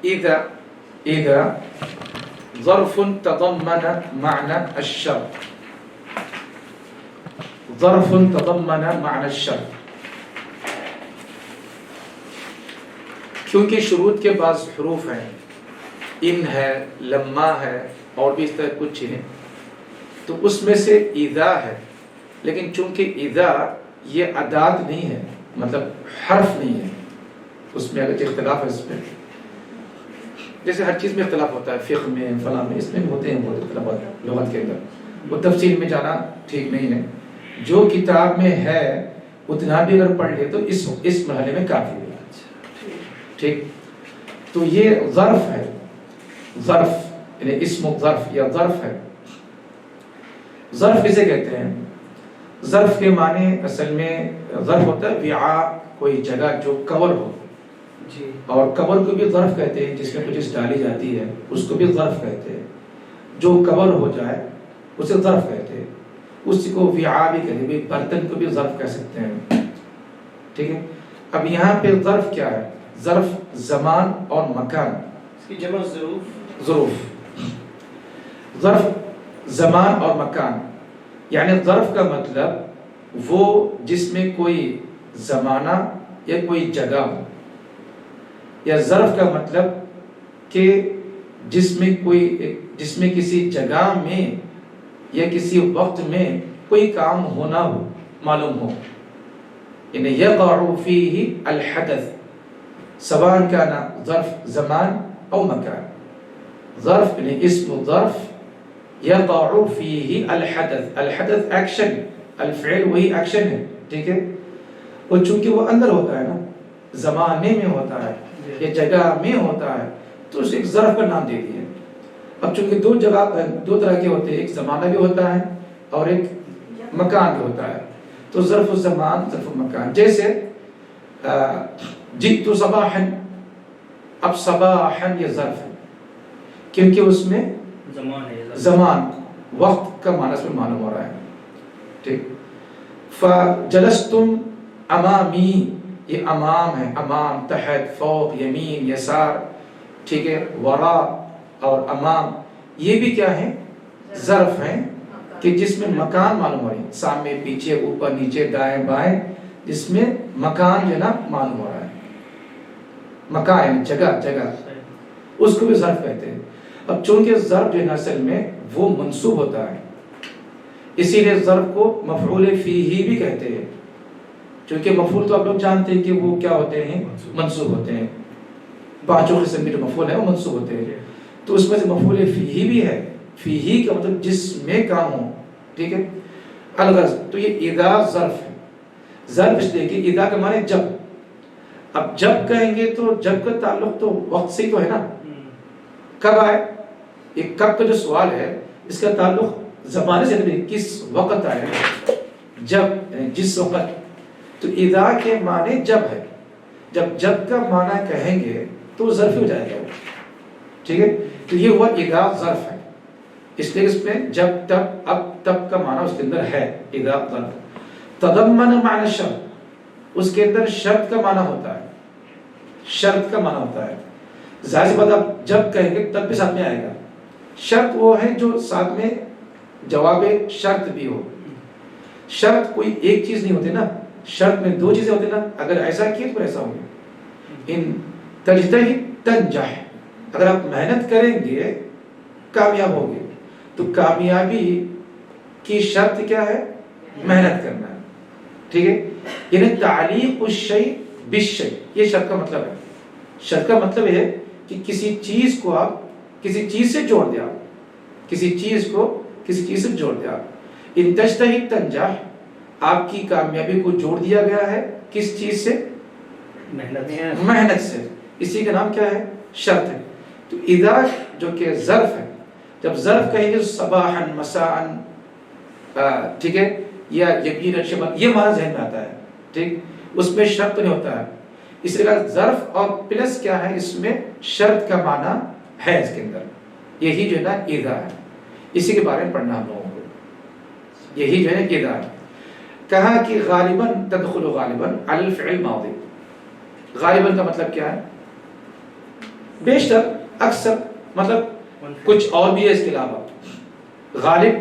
إذا ظرف تضمن معنى الشرط، ظرف تضمن معنى الشرط، کیونکہ شروط کے بعض حروف ہیں، ان ہے، لما ہے، اور بھی اس طرح کچھ چیزیں، تو اس میں سے اذا ہے، لیکن چونکہ اذا یہ ادات نہیں ہے، مطلب حرف نہیں ہے، اس میں اگر اختلاف ہے، اس میں جیسے ہر چیز میں اختلاف ہوتا ہے، فقہ میں، فلاں میں، اس میں بھی ہوتے ہیں بہت اختلافات لغت کے اندر، وہ تفصیل میں جانا ٹھیک نہیں ہے، جو کتاب میں ہے اتنا بھی اگر پڑھ لے تو اس مرحلے میں کافی ہے، ٹھیک۔ تو یہ ظرف ہے، ظرف یعنی اسم ظرف یا ظرف ہے۔ ظرف کسے کہتے ہیں؟ ظرف کے معنی اصل میں ظرف ہوتا ہے وعاء، کوئی جگہ جو کور ہو، اور کور کو بھی ظرف کہتے ہیں، جس میں کچھ چیز ڈالی جاتی ہے اس کو بھی ظرف کہتے ہیں، جو کور ہو جائے اسے ظرف کہتے ہیں، اس کو وعاء بھی کہتے ہیں، برتن کو بھی ظرف کہہ سکتے ہیں، ٹھیک ہے۔ اب یہاں پہ ظرف کیا ہے؟ ظرف زمان اور مکان، اس کی جمع ظروف، ظروف، ظرف زمان اور مکان، یعنی ظرف کا مطلب وہ جس میں کوئی زمانہ یا کوئی جگہ ہو، یا ظرف کا مطلب کہ جس میں کسی جگہ میں یا کسی وقت میں کوئی کام ہونا ہو، معلوم ہو، یعنی یقع فیہ الحدث سواء کان ظرف زمان او مکان، ظرف یعنی اسم ظرف یقع فیہ الحدث، الحدث ایکشن، الفعل وہی ایکشن ہے، ٹھیک ہے، اور چونکہ وہ اندر ہوتا ہے نا، زمانے میں ہوتا ہے یا جگہ میں ہوتا ہے تو اسے ایک ظرف کا نام دے دیا۔ اب چونکہ دو طرح کے ہوتے ہیں، ایک زمانہ بھی ہوتا ہے اور ایک مکان بھی ہوتا ہے، تو ظرف الزمان، ظرف المکان، جیسے جئت صباحا، اب صباحا یہ ظرف ہے کیونکہ اس میں زمان، وقت کا معنی اس میں معلوم ہو رہا ہے، ٹھیک۔ فجلستم امامی، یہ امام ہے، امام، تحت، فوق، یمین، یسار، ٹھیک ہے، وراء اور امام، یہ بھی کیا ہیں؟ ظرف ہیں کہ جس میں مکان معلوم ہو رہی ہے، سامنے، پیچھے، اوپر، نیچے، دائیں بائیں، جس میں مکان جو نا معلوم ہو رہا ہے، مکان جگہ، اس کو بھی ظرف کہتے ہیں۔ اب چونکہ ظرف جو ہے اصل میں وہ منصوب ہوتا ہے، اسی لیے ظرف کو مفعول فیہ بھی کہتے ہیں، چونکہ مفعول تو آپ لوگ جانتے ہیں کہ وہ کیا ہوتے ہیں؟ منصوب ہوتے ہیں، پانچوں قسم کے جو مفعول ہیں وہ منصوب ہوتے ہیں، تو اس میں سے مفعول فیہ بھی ہے، فیہ کا مطلب جس میں کام ہو، ٹھیک ہے۔ الغرض، تو یہ اذا ظرف ہے، ظرف اس لیے کہ اذا کا معنی جب، اب جب کہیں گے تو جب کا تعلق تو وقت سے تو ہے نا، کب آئے، یہ کب کا جو سوال ہے اس کا تعلق زمانے سے نہیں، کس وقت آئے، جب، جس وقت، تو اذا کے معنی جب ہے، جب کا معنی کہیں گے تو ظرف ہو جائے گا، ٹھیک ہے، تو یہ ہوا اذا ظرف ہے، اس لیے اس میں جب، تب، اب، تب کا معنی اس کے اندر ہے، اذا ظرف۔ تضمن معنی شرط، اس کے اندر شرط کا معنی ہوتا ہے، شرط کا معنی ہوتا ہے، ظاہر سی بات آپ جب کہیں گے تب بھی ساتھ میں آئے گا، شرط وہ ہے جو ساتھ میں جواب شرط بھی ہو، شرط کوئی ایک چیز نہیں ہوتی نا، شرط میں دو چیزیں ہوتی نا، اگر ایسا کیے تو ایسا ہوگا، ان تجتہد تنجح، اگر آپ محنت کریں گے کامیاب ہوگے، تو کامیابی کی شرط کیا ہے؟ محنت کرنا ہے، ٹھیک ہے، یعنی تعلیق الشیء بالشیء، یہ شرط کا مطلب ہے، شرط کا مطلب ہے کہ کسی چیز کو آپ کسی چیز سے جوڑ دیں، آپ کسی چیز کو کسی چیز سے جوڑ دیں، آپ ان تجتہد تنجح، آپ کی کامیابی کو جوڑ دیا گیا ہے کس چیز سے؟ محنت سے، اسی کا نام کیا ہے؟ شرط ہے۔ تو اذا جو کہ ظرف ہے، جب ظرف کہیں گے صباحا، مساء، ٹھیک ہے، یا یقینا، شبہ، یہ معنی ذہن میں آتا ہے، ٹھیک، اس میں شرط نہیں ہوتا ہے، اس لیے ظرف اور پلس کیا ہے، اس میں شرط کا معنی ہے، اس کے اندر یہی جو ہے نا اذا ہے، اسی کے بارے میں پڑھنا ہم لوگوں کو، یہی جو ہے اذا ہے۔ کہا کہ غالباً تدخل غالباً علی الفعل الماضی، غالباً کا مطلب کیا ہے؟ بیشتر اکثر مطلب کچھ اور بھی ہے اس کے علاوہ، غالب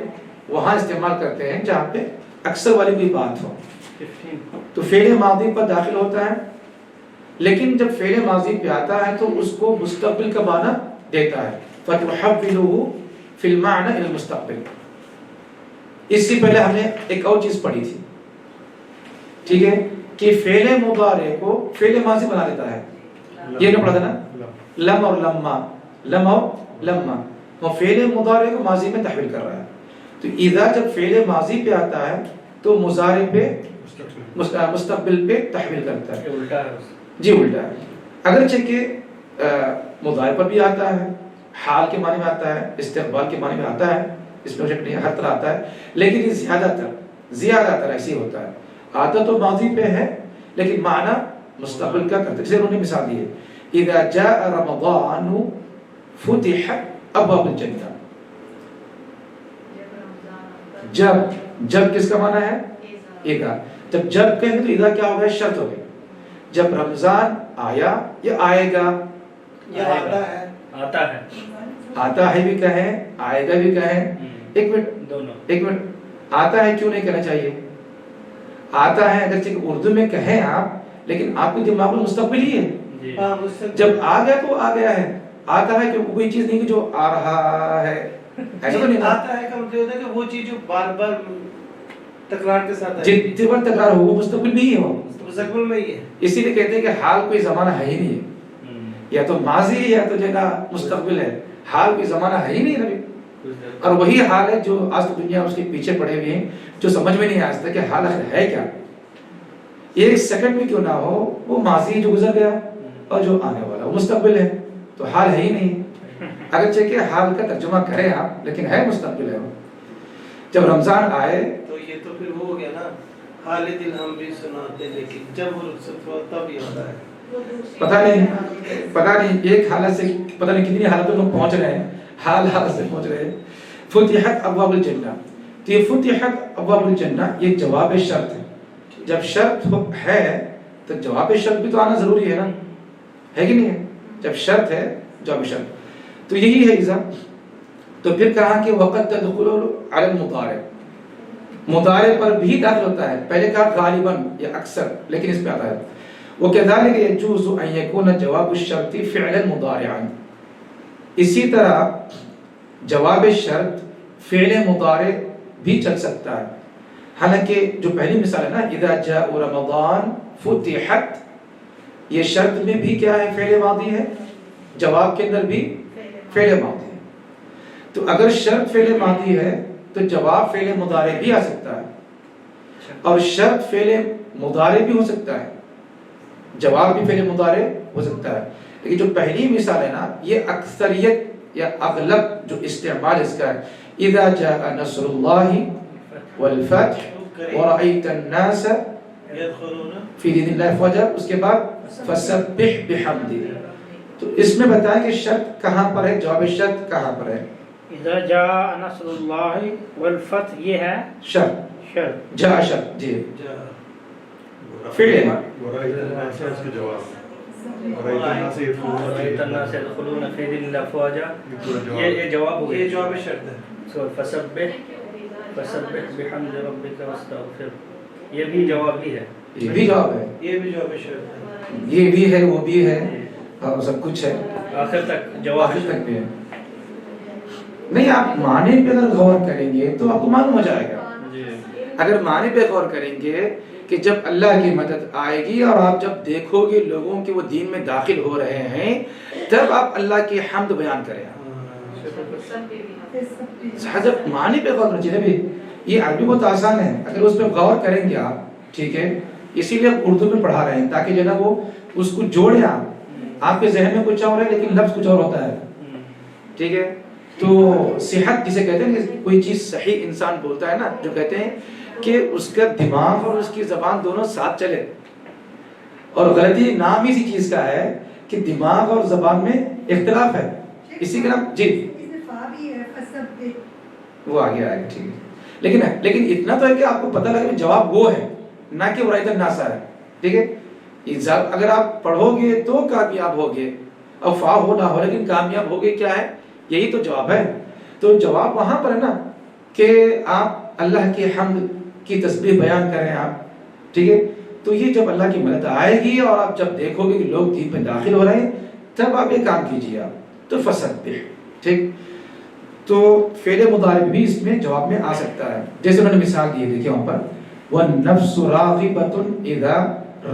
وہاں استعمال کرتے ہیں جہاں پہ اکثر والی کوئی بات ہو تو فعل ماضی پر داخل ہوتا ہے، لیکن جب فعل ماضی پہ آتا ہے تو اس کو مستقبل کا معنی دیتا ہے، فَتُحَوِّلُهُ فِي الْمَعْنَى إِلَى الْمُسْتَقْبِلِ۔ اس سے پہلے ہم نے ایک اور چیز پڑھی تھی، ٹھیک ہے، کہ فعل مضارع کو فعل ماضی بنا دیتا ہے، یہ نہیں پڑھا تھا نا، لم اور لما، لم اور لما، وہ فعل مضارع کو ماضی میں تحویل کر رہا ہے۔ تو اذا جب فعل ماضی پہ آتا ہے تو مضارع پہ مستقبل پہ تحویل کرتا ہے، الٹا ہے جی الٹا ہے، اگرچہ کہ مضارع پر بھی آتا ہے، حال کے معنی میں آتا ہے، استقبال کے معنی میں آتا ہے، اس میں شک نہیں ہر طرح آتا ہے، لیکن یہ زیادہ تر ایسی ہوتا ہے، آتا تو ماضی پہ ہے لیکن معنی مستقبل کا کرتا ہے۔ جیسے انہوں نے مثال دی ہے، اذا جاء رمضان فتحت ابواب الجنہ، جب کس کا معنی ہے؟ اذا، جب کہیں گے تو اذا کیا ہوگا؟ شرط ہو گئی، جب رمضان آیا یا آئے گا، یا آتا ہے آتا ہے بھی کہیں، آئے گا بھی کہیں، ایک منٹ، آتا ہے کیوں نہیں کہنا چاہیے؟ آتا ہے اگرچہ اردو میں کہیں آپ، لیکن آپ کے دماغ میں مستقبل ہی ہے، جب آ گیا تو آ گیا ہے، آتا ہے کہ کوئی چیز نہیں کہ جو آ رہا ہے، ایسا تو نہیں، آتا ہے کا مطلب ہوتا ہے کہ وہ چیز جو بار بار تکرار کے ساتھ ہے، جتنی بار تکرار ہو وہ مستقبل بھی ہے، وہ مستقبل میں ہی ہے، اسی لیے کہتے ہیں کہ حال کوئی زمانہ ہے ہی نہیں ہے، یا تو ماضی یا تو جو نا مستقبل ہے، حال کوئی زمانہ ہے ہی نہیں نبی، اور وہی حال ہے جو آج تو دنیا اس کے پیچھے پڑے ہوئے ہیں، جو سمجھ میں نہیں آتا کہ حال آخر ہے کیا، ایک سیکنڈ بھی کیوں نہ ہو وہ ماضی جو گزر گیا اور جو آنے والا وہ مستقبل ہے، تو حال ہے ہی نہیں، اگرچہ کہ حال کا ترجمہ کریں آپ لیکن ہے مستقبل ہے وہ۔ جب رمضان آئے تو یہ تو پھر وہ ہو گیا نا، حال دل ہم بھی سناتے لیکن جب وہ رخصت ہوا تب یہ ہوتا ہے، پتہ نہیں ایک حالت سے پتہ نہیں کتنی حالتوں میں پہنچ رہے ہیں، حالت سے پہنچ رہے ہیں۔ فتحت ابواب الجنہ، تو یہ فتحت ابواب الجنہ یہ جواب شرط ہے، جب شرط ہے تو جواب شرط بھی تو آنا ضروری ہے نا، ہے کہ نہیں ہے؟ جب شرط ہے جواب شرط، تو یہی ہے اذا۔ تو پھر کہا کہ وقت تدخل علی المضارع، مضارع پر بھی داخل ہوتا ہے، پہلے کہا غالباً یا اکثر، لیکن اس پہ آتا ہے وَكَذَلِكَ يَجُوزُ أَن يَكُونَ جَوَابُ الشَّرْطِ فِعْلًا مُضَارِعًا، اسی طرح جواب شرط فعل مضارع بھی چل سکتا ہے، حالانکہ جو پہلی مثال ہے نا اذا جاء رمضان فتحت، یہ شرط میں بھی کیا ہے؟ فعل ماضی ہے، جواب کے اندر بھی فعل ماضی ہے، تو اگر شرط فعل ماضی ہے تو جواب فعل مضارع بھی آ سکتا ہے، اور شرط فعل مضارع بھی ہو سکتا ہے، جواب بھی فعل مضارع ہو سکتا ہے، لیکن جو پہلی مثال ہے نا یہ اکثریت یا اغلب جو استعمال اس کا ہے، اذا جاء نصر اللہ والفتح ورأيت الناس فی دین اللہ افواجا، اس کے بعد فسبح بحمدہ، تو اس میں بتایا کہ شرط کہاں پر ہے، جواب شرط کہاں پر ہے؟ اذا جاء نصر اللہ والفتح یہ ہے شرط، شرط، جاء شرط جی فعل ہے، ورأيت الناس اس کے جواب، ورأيت الناس يدخلون في دين الله أفواجا، یہ جواب ہو گیا، یہ جواب شرط ہے، سو فسبح بحمد ربک واستغفر، یہ بھی جواب ہی ہے، یہ بھی جواب ہے، یہ بھی جواب شرط ہے، یہ بھی ہے وہ بھی ہے اور سب کچھ ہے، آخر تک جواب آخر تک بھی ہے۔ نہیں آپ معنی پہ اگر غور کریں گے تو آپ کو معلوم ہو جائے گا، اگر معنی پہ غور کریں گے کہ جب اللہ کی مدد آئے گی اور آپ جب دیکھو گے لوگوں کے وہ دین میں داخل ہو رہے ہیں تب آپ اللہ کی حمد بیان کریں، جب معنی پہ غور کریں بھی، یہ عربی بہت آسان ہے اگر اس پہ غور کریں گے آپ، ٹھیک ہے، اسی لیے اردو میں پڑھا رہے ہیں تاکہ جو ہے نا وہ اس کو جوڑیں، آپ کے ذہن میں کچھ اور ہے لیکن لفظ کچھ اور ہوتا ہے، ٹھیک ہے، تو صحت جسے کہتے ہیں کہ کوئی چیز صحیح انسان بولتا ہے نا، جو کہتے ہیں کہ اس کا دماغ اور اس کی زبان دونوں ساتھ چلے، اور غلطی نام اسی چیز کا ہے کہ دماغ اور زبان میں اختلاف ہے، اسی کا نام جی وہ آگے آئے گا، ٹھیک ہے، لیکن اتنا تو ہے کہ آپ کو پتہ لگے کہ جواب وہ ہے نہ کہ ورائت الناس ہے، ٹھیک ہے، اگر آپ پڑھو گے تو کامیاب ہوگے، اب فا ہو نہ ہو لیکن کامیاب ہو گئی کیا ہے؟ یہی تو جواب ہے. تو جواب وہاں پر ہے نا کہ آپ اللہ کی حمد کی تسبیح بیان کریں آپ, ٹھیک ہے. تو یہ جب اللہ کی مدد آئے گی اور آپ جب دیکھو گے کہ لوگ دین میں داخل ہو رہے ہیں تب آپ یہ کام کیجیے آپ. تو فسبح, ٹھیک. تو فعل مضارع بھی اس میں جواب میں آ سکتا ہے, جیسے انہوں نے مثال دی ہے, دیکھیں وہاں پر وَالنَّفْسُ رَاغِبَةٌ إِذَا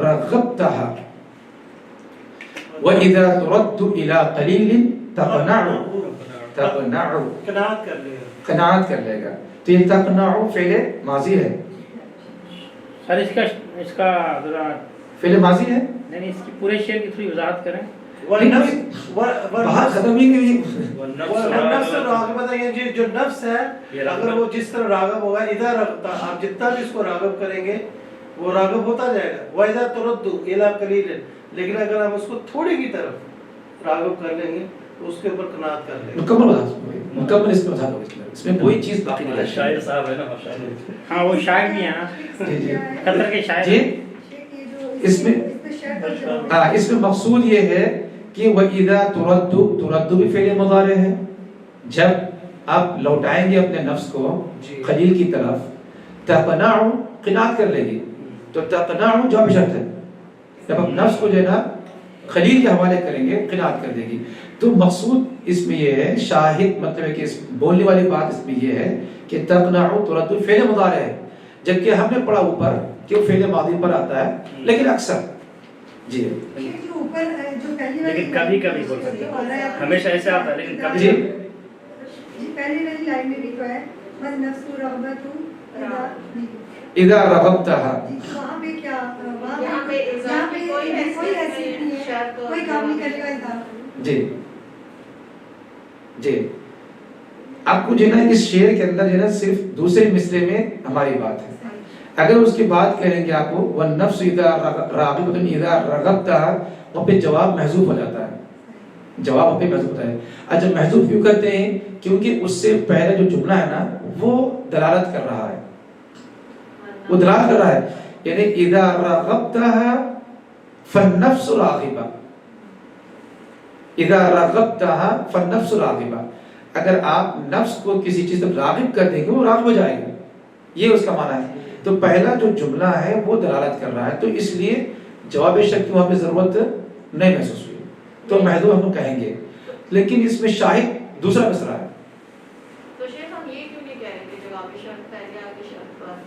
رَغَبْتَهَا وَإِذَا تُرَدُّ إِلَىٰ قَلِيلٍ تَقْنَعُ قناعت کر لے گا. تو یہ تقنع فعل ماضی ہے. سر اس کا ذرا فعل ماضی ہے, نہیں اس کی پورے شعر کی تھوڑی وضاحت کریں. بہت ختم ہی نہیں. جو نفس ہے اگر وہ جس طرح راغب ہوگا ادھر آپ جتنا بھی اس کو راغب کریں گے وہ راغب ہوتا جائے گا. وَإِذَا تُرَدُّ إِلَىٰ قَلِيلٍ, لیکن اگر ہم اس کو تھوڑی کی طرف راغب کر لیں گے تو اس کے اوپر قناعت کر لیں گے. مکمل اس میں بتا دو, اس میں کوئی چیز باقی نہیں ہے. شاعر صاحب ہے نا, ہاں وہ شاعر بھی ہیں نا, جی جی قطر کے شاعر. جی اس میں مقصود یہ ہے کہ وَإِذَا تُرَدُّ بھی فعل مضارع ہے. جب آپ لوٹائیں گے اپنے نفس کو خلیل کی طرف, تقنع قناعت کر لے گی. تو تقنع جواب شرط ہے, جب آپ نفس کو جو ہے نا خلیل کے حوالے کریں گے قناعت کر دے گی. تو مقصود اس میں یہ ہے, شاہد مطلب ہے کہ اس بولنے والی بات اس میں یہ ہے کہ تقنع ترد فعل مضارع ہے, جبکہ ہم نے پڑھا اوپر کہ وہ فعل ماضی پر آتا ہے, لیکن اکثر جی لیکن کبھی کبھی بول سکتے ہیں, ہمیشہ ایسے آتا ہے لیکن کبھی جی پہلی والی لائن میں لکھا ہے وَالنَّفْسُ رَغْبَةٌ اذا رغبتها, وہاں پہ کیا, وہاں پہ کوئی حیثیت نہیں ہے, کوئی کام نہیں کرے گا انسان. جی جی آپ کو جو ہے نا اس شعر کے اندر جو ہے نا صرف دوسرے مصرے میں ہماری بات ہے. اگر اس کی بات کریں گے آپ کو وَالنَّفْسُ إِذَا رَغَبْتَهَا إِذَا رَغَبْتَهَا, وہاں پہ جواب محذوف ہو جاتا ہے. جواب وہاں پہ محذوف ہوتا ہے. اچھا محذوف کیوں کرتے ہیں؟ کیونکہ اس سے پہلے جو جملہ ہے نا وہ دلالت کر رہا ہے, وہ دلالت کر رہا ہے, یعنی اذا رغبتها فالنفس راغبہ, اذا رغبتها فالنفس راغبہ, اگر آپ نفس کو کسی چیز پر راغب کر دیں گے وہ راغب ہو جائے گا, یہ اس کا معنی ہے. تو پہلا جو جملہ ہے وہ دلالت کر رہا ہے, تو اس لیے جواب شرط کی وہاں پہ ضرورت نہیں محسوس ہوئی, تو محذوف ہم کہیں گے. لیکن اس میں شاہد دوسرا مصرع ہے. تو شیخ ہم یہ کیوں نہیں کہہ رہے کہ جواب شرط پہلے آگے شرط بعد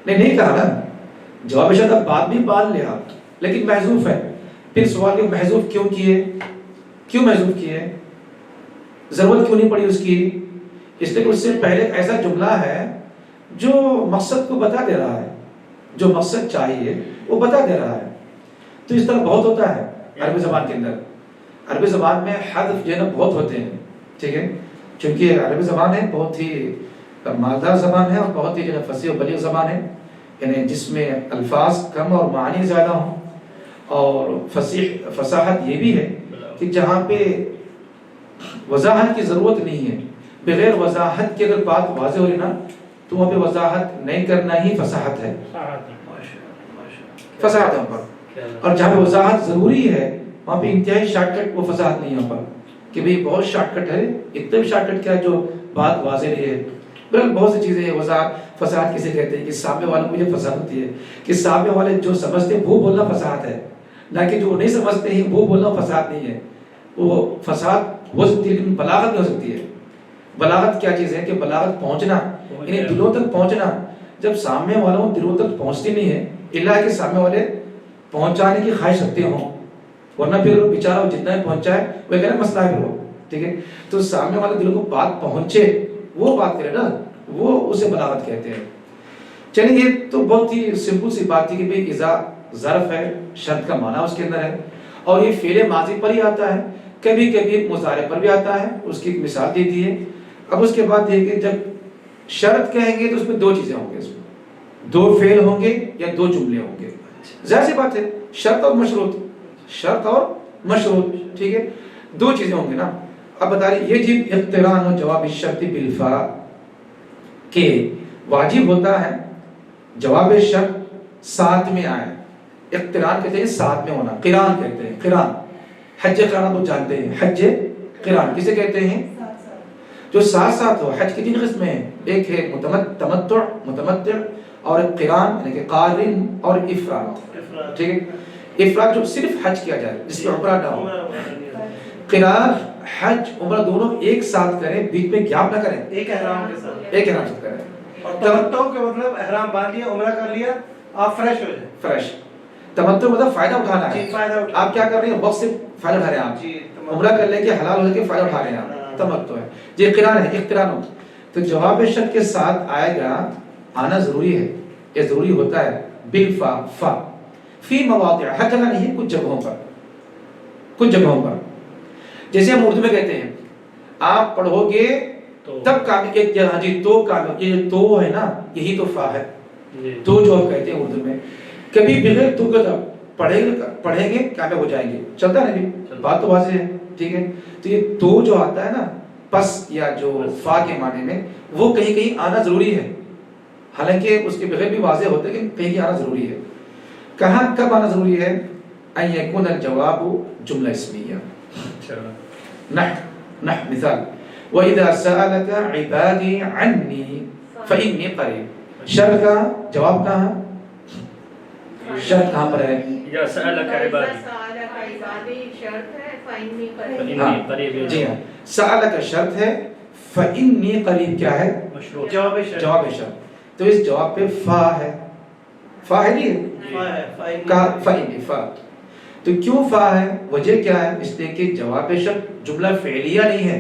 میں؟ نہیں کہا نا, جواب شرط اب بعد بھی پال لیا لیکن محذوف ہے. پھر سوال کہ محذوف کیوں کیے, کیوں محذوف کیے, ضرورت کیوں نہیں پڑی اس کی؟ اس لیے کہ اس سے پہلے ایسا جملہ ہے جو مقصد کو بتا دے رہا ہے, جو مقصد چاہیے وہ بتا دے رہا ہے. تو اس طرح بہت ہوتا ہے عربی زبان کے اندر. عربی زبان میں حذف جو ہے نا بہت ہوتے ہیں, ٹھیک ہے, چونکہ عربی زبان ہے بہت ہی مالدار زبان ہے اور بہت ہی جو ہے فصیح و بلیغ زبان ہے, یعنی جس میں الفاظ کم اور معانی زیادہ ہوں. اور فصاحت یہ بھی ہے کہ جہاں پہ وضاحت کی ضرورت نہیں ہے, بغیر وضاحت کی اگر بات واضح ہو رہی نا تو وہاں پہ وضاحت نہیں کرنا ہی فصاحت ہے, فصاحت ہے وہاں پر. اور جہاں پہ وضاحت ضروری ہے وہاں پہ انتہائی شارٹ کٹ, وہ فصاحت نہیں ہے وہاں پر کہ بھئی بہت شارٹ کٹ ہے, اتنا بھی شارٹ کٹ کیا جو بات واضح نہیں ہے. بہت سی چیزیں وضاحت فصاحت کسے کہتے ہیں کہ سامنے والوں کو یہ فصاحت ہوتی ہے کہ سامنے والے جو سمجھتے ہیں وہ بولنا فصاحت ہے, نہ کہ جو نہیں سمجھتے ہیں وہ بولنا فصاحت نہیں ہے. وہ فصاحت ہو سکتی ہے لیکن بلاغت نہیں ہو سکتی ہے. بلاغت کیا چیز ہے کہ بلاغت پہنچنا, یعنی دلوں تک پہنچنا. جب سامنے والوں دلوں تک پہنچتی نہیں ہے اللہ کے سامنے والے پہنچانے کی خواہش رکھتے ہوں, ورنہ پھر بیچارہ جتنا بھی پہنچائے وہ ایک مسئلہ ہے پھر وہ, ٹھیک ہے. تو سامنے والے دلوں کو بات پہنچے وہ بات کرے نا, وہ اسے بلاغت کہتے ہیں. چلیے یہ تو بہت ہی سمپل سی بات تھی کہ بھئی اذا ظرف ہے, شرط کا معنی اس کے اندر ہے, اور یہ فعل ماضی پر ہی آتا ہے, کبھی کبھی مضارع پر بھی آتا ہے. اس کی ایک مثال دی تھی ہے. اب اس کے بعد یہ کہ جب شرط کہیں گے تو اس میں دو چیزیں ہوں گے, اس میں دو فعل ہوں گے یا دو جملے ہوں گے. ظاہر سی بات ہے, شرط اور مشروط, شرط اور مشروط, ٹھیک ہے, دو چیزیں ہوں گے نا. اب بتا رہے یجب اقتران جواب الشرط بالفا, کہ واجب ہوتا ہے جواب شرط ساتھ میں آئے. اقتران کہتے ہیں ساتھ میں ہونا, قران کہتے ہیں, قران حج قران تو جانتے ہیں، حج قران کسے کہتے ہیں؟ جو ساتھ ساتھ ہو. حج کی 3 قسمیں ہیں، ایک ہے متمتع اور قران یعنی کہ قارن اور افراد. ٹھیک ہے، افراد جو صرف حج کیا جائے جس میں عمرہ نہ ہو. قران حج عمرہ دونوں ایک ساتھ کریں، بیچ میں گیپ نہ کریں، ایک احرام کے ساتھ، ایک احرام سے کریں. اور تمتع کا مطلب احرام باندھ لیا، عمرہ کر لیا، آپ فریش ہو جائیں. فریش. تمتع مطلب فائدہ اٹھانا ہے. جی، فائدہ اٹھانا. آپ کیا کر رہے ہیں؟ وقت سے فائدہ اٹھا رہے ہیں آپ. جی، عمرہ کر لے کے حلال ہو کے فائدہ اٹھا رہے ہیں آپ. تمتع ہے. یہ قران ہے، اقتران ہو. تو جواب شرط کے ساتھ آئے گا، آنا ضروری ہے. یہ ضروری ہوتا ہے بالفا، فا فی مواضع، ہر جگہ نہیں، کچھ جگہوں پر، کچھ جگہوں پر. جیسے ہم اردو میں کہتے ہیں آپ پڑھو گے تب کامل، ایک جگہ جی تو کامل، یہ تو ہے نا، یہی تو فا ہے. تو جو ہم کہتے ہیں اردو میں، کبھی بغیر تو کا پڑھیں گے کامیاب ہو جائیں گے. چلتا ہے نا، بات تو واضح ہے. ٹھیک ہے، تو یہ تو جو آتا ہے نا پس یا جو فا کے معنی میں، وہ کہیں کہیں آنا ضروری ہے. حالانکہ اس کے بغیر بھی واضح ہوتا ہے کہ کہیں آنا ضروری ہے. کہاں کب آنا ضروری ہے؟ ان یکون الجواب جملہ اسمیہ. نح مثال وَإِذَا سَأَلَكَ عِبَادِي عَنِّي فَإِنِّي قَرِيبٌ. شرط کا جواب کہاں؟ شرط کہاں پر ہے؟ یا سألک عبادی، شرط ہے فإنی قریب. جی ہاں، سألک شرط ہے، فإنی قریب کیا ہے؟ مشروط. جواب شرط. جواب شرط. تو اس جواب پہ فا ہے. فا ہے نہیں فإنی فا. تو کیوں فا ہے؟ وجہ کیا ہے؟ اس لیے کہ جواب شرط جملہ فعلیہ نہیں ہے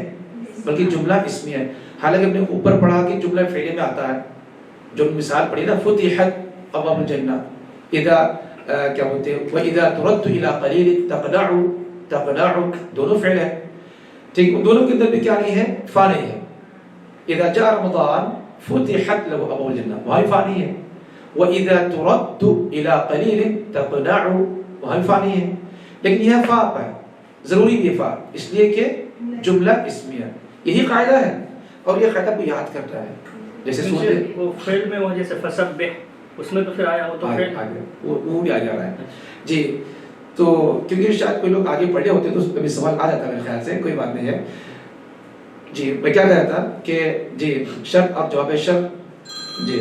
بلکہ جملہ اسمیہ ہے. حالانکہ اپنے اوپر پڑھا کہ جملہ فعلیہ میں آتا ہے. جو مثال پڑھی نا، فتحت ابواب الجنہ، اذا کیا بولتے ہیں، وَإِذَا تُرَدُّ إِلَىٰ قَلِيلٍ تَقْنَعُ، دونوں فعل ہے. ٹھیک، ان دونوں کے اندر بھی کیا نہیں ہے؟ فا نہیں ہے. اذا جاء رمضان فتحت له ابواب الجنہ، وہاں فا نہیں ہے. وَإِذَا تُرَدُّ إِلَىٰ قَلِيلٍ تَقْنَعُ، وہاں فا نہیں ہے. لیکن یہ فا ہے، ضروری بھی فا، اس لیے کہ جملہ اسمیہ. یہی قاعدہ ہے اور یہ قاعدہ کو یاد کرتا ہے. جیسے سورۃ وہ فعل میں وہ جیسے فسبح، اس میں تو پھر آیا ہو تو فعل وہ بھی آ جا رہا ہے. جی، تو کیونکہ شاید کوئی لوگ آگے پڑھے ہوتے تو اس پہ بھی سوال آ جاتا ہے میرے خیال سے، کوئی بات نہیں ہے. جی، میں کیا کہہ رہا تھا کہ جی شرط اور جواب شرط. جی،